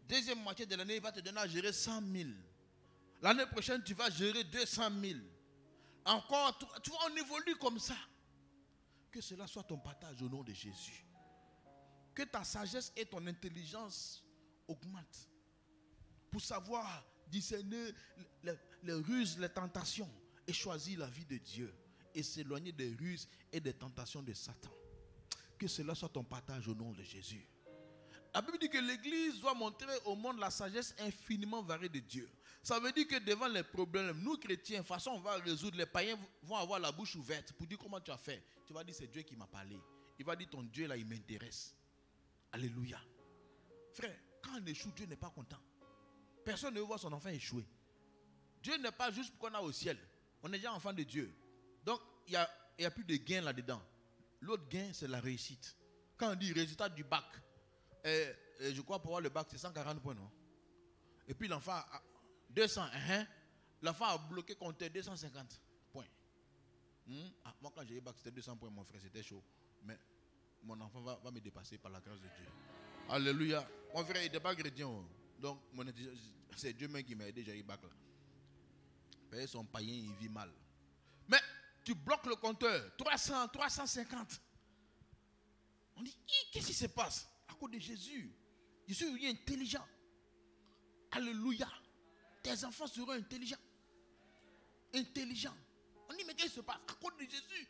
Deuxième moitié de l'année, il va te donner à gérer 100 000. L'année prochaine, tu vas gérer 200 000. Encore, tu vois, on évolue comme ça. Que cela soit ton partage au nom de Jésus. Que ta sagesse et ton intelligence augmentent. Pour savoir discerner les ruses, les tentations. Et choisir la vie de Dieu. Et s'éloigner des ruses et des tentations de Satan. Que cela soit ton partage au nom de Jésus. La Bible dit que l'Église doit montrer au monde la sagesse infiniment variée de Dieu. Ça veut dire que devant les problèmes, nous chrétiens, de toute façon on va résoudre. Les païens vont avoir la bouche ouverte pour dire comment tu as fait. Tu vas dire c'est Dieu qui m'a parlé. Il va dire ton Dieu là il m'intéresse. Alléluia. Frère, quand on échoue, Dieu n'est pas content. Personne ne veut voir son enfant échouer. Dieu n'est pas juste pour qu'on a au ciel. On est déjà enfant de Dieu. Donc il n'y a plus de gain là-dedans. L'autre gain c'est la réussite. Quand on dit résultat du bac, je crois pour avoir le bac c'est 140 points, non? Et puis l'enfant a 200, l'enfant a bloqué compteur 250 points. Moi quand j'ai eu le bac c'était 200 points mon frère, c'était chaud. Mais mon enfant va me dépasser par la grâce de Dieu. Alléluia. Mon frère il n'était pas chrétien. Donc c'est Dieu même qui m'a aidé, j'ai eu le bac là. Payer son païen il vit mal. Mais tu bloques le compteur, 300, 350. On dit, qu'est-ce qui se passe? À cause de Jésus. Je suis intelligent. Alléluia. Tes enfants seront intelligents. Intelligents. On dit, mais qu'est-ce qui se passe? À cause de Jésus.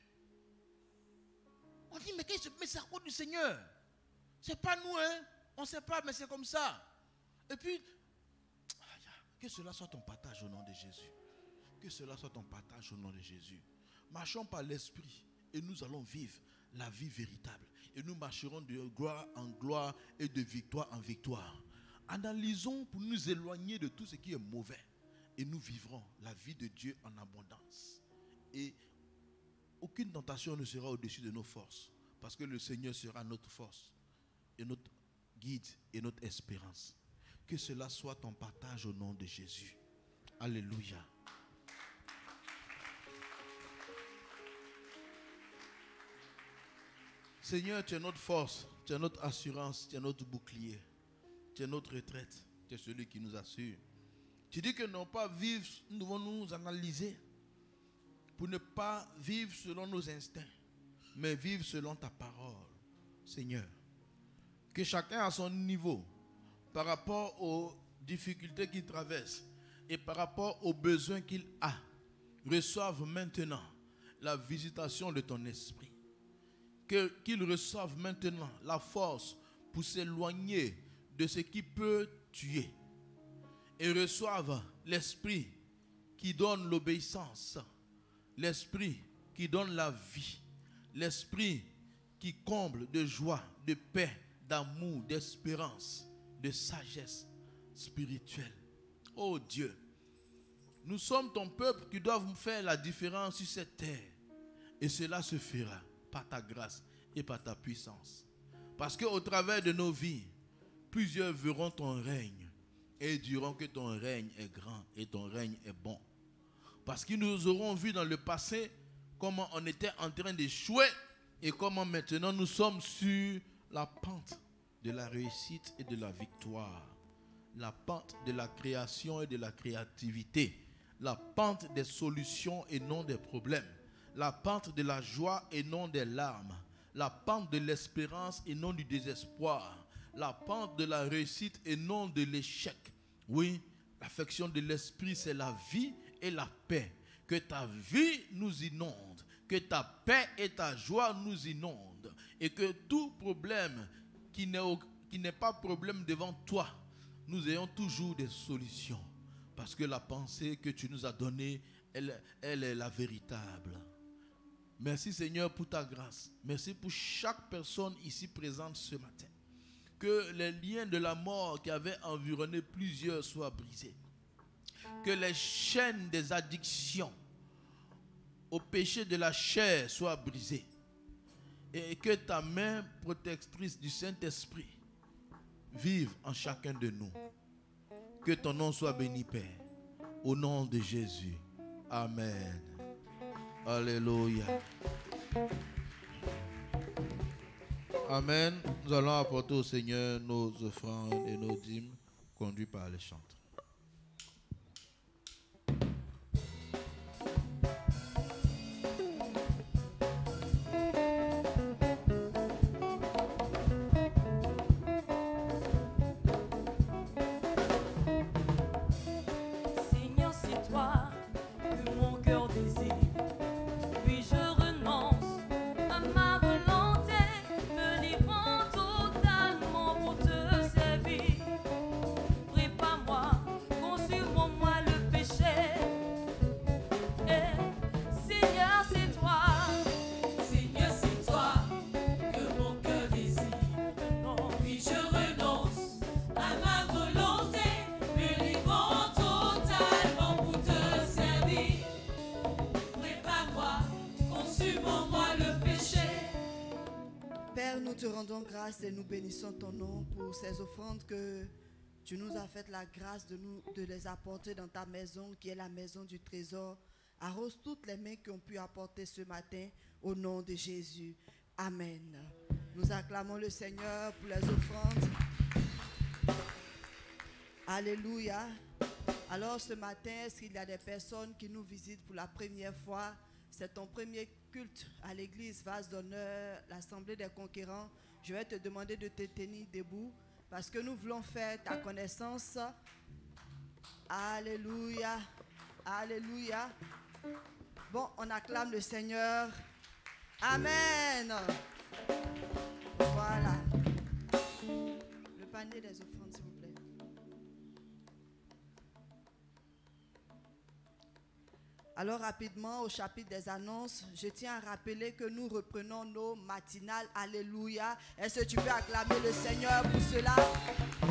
On dit, mais qu'est-ce qui se passe? Mais c'est à cause du Seigneur. C'est pas nous, hein. On ne sait pas, mais c'est comme ça. Et puis, que cela soit ton partage au nom de Jésus. Que cela soit ton partage au nom de Jésus. Marchons par l'esprit et nous allons vivre la vie véritable. Et nous marcherons de gloire en gloire et de victoire en victoire. Analysons pour nous éloigner de tout ce qui est mauvais. Et nous vivrons la vie de Dieu en abondance. Et aucune tentation ne sera au-dessus de nos forces. Parce que le Seigneur sera notre force, et notre guide, et notre espérance. Que cela soit ton partage au nom de Jésus. Alléluia. Seigneur, tu es notre force, tu es notre assurance, tu es notre bouclier, tu es notre retraite, tu es celui qui nous assure. Tu dis que non pas vivre, nous devons nous analyser pour ne pas vivre selon nos instincts, mais vivre selon ta parole. Seigneur, que chacun à son niveau, par rapport aux difficultés qu'il traverse et par rapport aux besoins qu'il a, reçoive maintenant la visitation de ton esprit. Qu'il reçoive maintenant la force pour s'éloigner de ce qui peut tuer. Et reçoive l'esprit qui donne l'obéissance, l'esprit qui donne la vie, l'esprit qui comble de joie, de paix, d'amour, d'espérance, de sagesse spirituelle. Oh Dieu, nous sommes ton peuple qui doit faire la différence sur cette terre. Et cela se fera par ta grâce et par ta puissance. Parce qu'au travers de nos vies, plusieurs verront ton règne et diront que ton règne est grand et ton règne est bon. Parce qu'ils nous auront vu dans le passé comment on était en train d'échouer et comment maintenant nous sommes sur la pente de la réussite et de la victoire. La pente de la création et de la créativité. La pente des solutions et non des problèmes. La pente de la joie et non des larmes. La pente de l'espérance et non du désespoir. La pente de la réussite et non de l'échec. Oui, l'affection de l'esprit, c'est la vie et la paix. Que ta vie nous inonde. Que ta paix et ta joie nous inondent. Et que tout problème qui n'est pas problème devant toi, nous ayons toujours des solutions. Parce que la pensée que tu nous as donnée, elle est la véritable. Merci Seigneur pour ta grâce. Merci pour chaque personne ici présente ce matin. Que les liens de la mort qui avaient environné plusieurs soient brisés. Que les chaînes des addictions au péché de la chair soient brisées. Et que ta main protectrice du Saint-Esprit vive en chacun de nous. Que ton nom soit béni, Père. Au nom de Jésus. Amen. Alléluia. Amen. Nous allons apporter au Seigneur nos offrandes et nos dîmes conduits par les chanteurs. Seigneur, c'est toi que mon cœur désire. Puis je renonce à ma volonté, me livrant totalement pour te servir. Prépare-moi, consume-moi le péché. Seigneur, c'est toi. Seigneur, c'est toi que mon cœur désire. Puis je renonce à ma volonté, me livrant totalement pour te servir. Prépare-moi, consume-moi le péché. Père, nous te rendons grâce et nous bénissons ton nom pour ces offrandes que tu nous as fait la grâce de les apporter dans ta maison qui est la maison du trésor. Arrose toutes les mains qui ont pu apporter ce matin au nom de Jésus. Amen. Nous acclamons le Seigneur pour les offrandes. Alléluia. Alors ce matin, est-ce qu'il y a des personnes qui nous visitent pour la première fois? C'est ton premier culte à l'église Vase d'honneur, l'Assemblée des conquérants. Je vais te demander de te tenir debout parce que nous voulons faire ta connaissance. Alléluia. Alléluia. Bon, on acclame le Seigneur. Amen. Voilà. Le panier des offrandes, s'il vous plaît. Alors rapidement au chapitre des annonces, je tiens à rappeler que nous reprenons nos matinales. Alléluia. Est-ce que tu peux acclamer le Seigneur pour cela?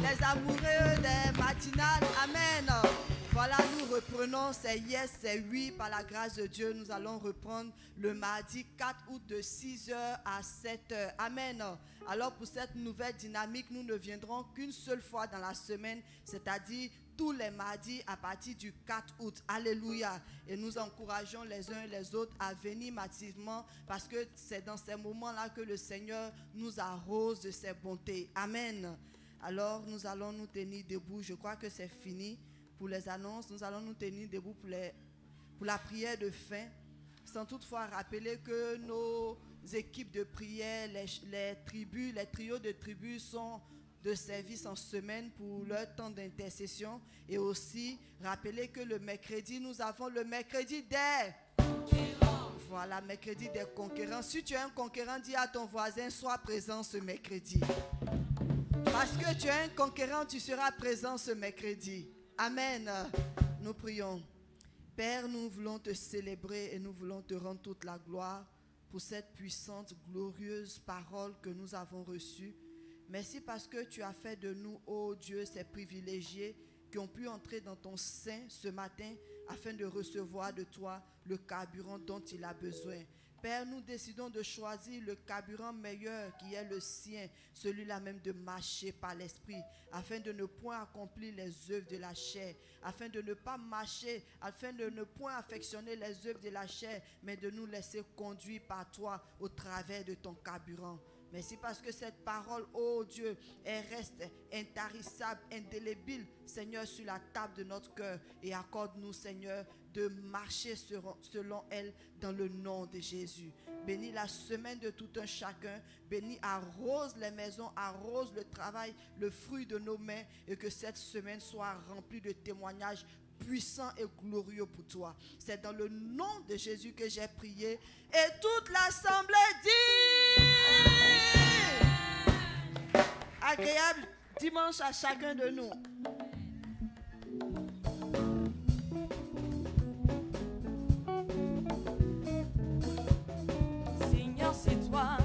Les amoureux des matinales, amen. Voilà, nous reprenons, c'est yes, c'est oui, par la grâce de Dieu. Nous allons reprendre le mardi 4 août de 6h à 7h. Amen. Alors pour cette nouvelle dynamique, nous ne viendrons qu'une seule fois dans la semaine, c'est-à-dire tous les mardis à partir du 4 août. Alléluia. Et nous encourageons les uns et les autres à venir massivement parce que c'est dans ces moments-là que le Seigneur nous arrose de ses bontés. Amen. Alors nous allons nous tenir debout. Je crois que c'est fini pour les annonces. Nous allons nous tenir debout pour la prière de fin. Sans toutefois rappeler que nos équipes de prière, les trios de tribus sont de service en semaine pour leur temps d'intercession. Et aussi rappeler que le mercredi, nous avons le mercredi des conquérants. Voilà, mercredi des conquérants. Si tu es un conquérant, dis à ton voisin, sois présent ce mercredi. Parce que tu es un conquérant, tu seras présent ce mercredi. Amen. Nous prions. Père, nous voulons te célébrer et nous voulons te rendre toute la gloire pour cette puissante, glorieuse parole que nous avons reçue. Merci parce que tu as fait de nous, ô Dieu, ces privilégiés qui ont pu entrer dans ton sein ce matin afin de recevoir de toi le carburant dont il a besoin. Père, nous décidons de choisir le carburant meilleur qui est le sien, celui-là même de marcher par l'esprit, afin de ne point accomplir les œuvres de la chair, afin de ne pas marcher, afin de ne point affectionner les œuvres de la chair, mais de nous laisser conduire par toi au travers de ton carburant. Merci parce que cette parole, oh Dieu, elle reste intarissable, indélébile, Seigneur, sur la table de notre cœur. Et accorde-nous, Seigneur, de marcher selon elle dans le nom de Jésus. Bénis la semaine de tout un chacun. Bénis, arrose les maisons, arrose le travail, le fruit de nos mains. Et que cette semaine soit remplie de témoignages puissant et glorieux pour toi. C'est dans le nom de Jésus que j'ai prié. Et toute l'assemblée dit agréable dimanche à chacun de nous. Seigneur, c'est toi.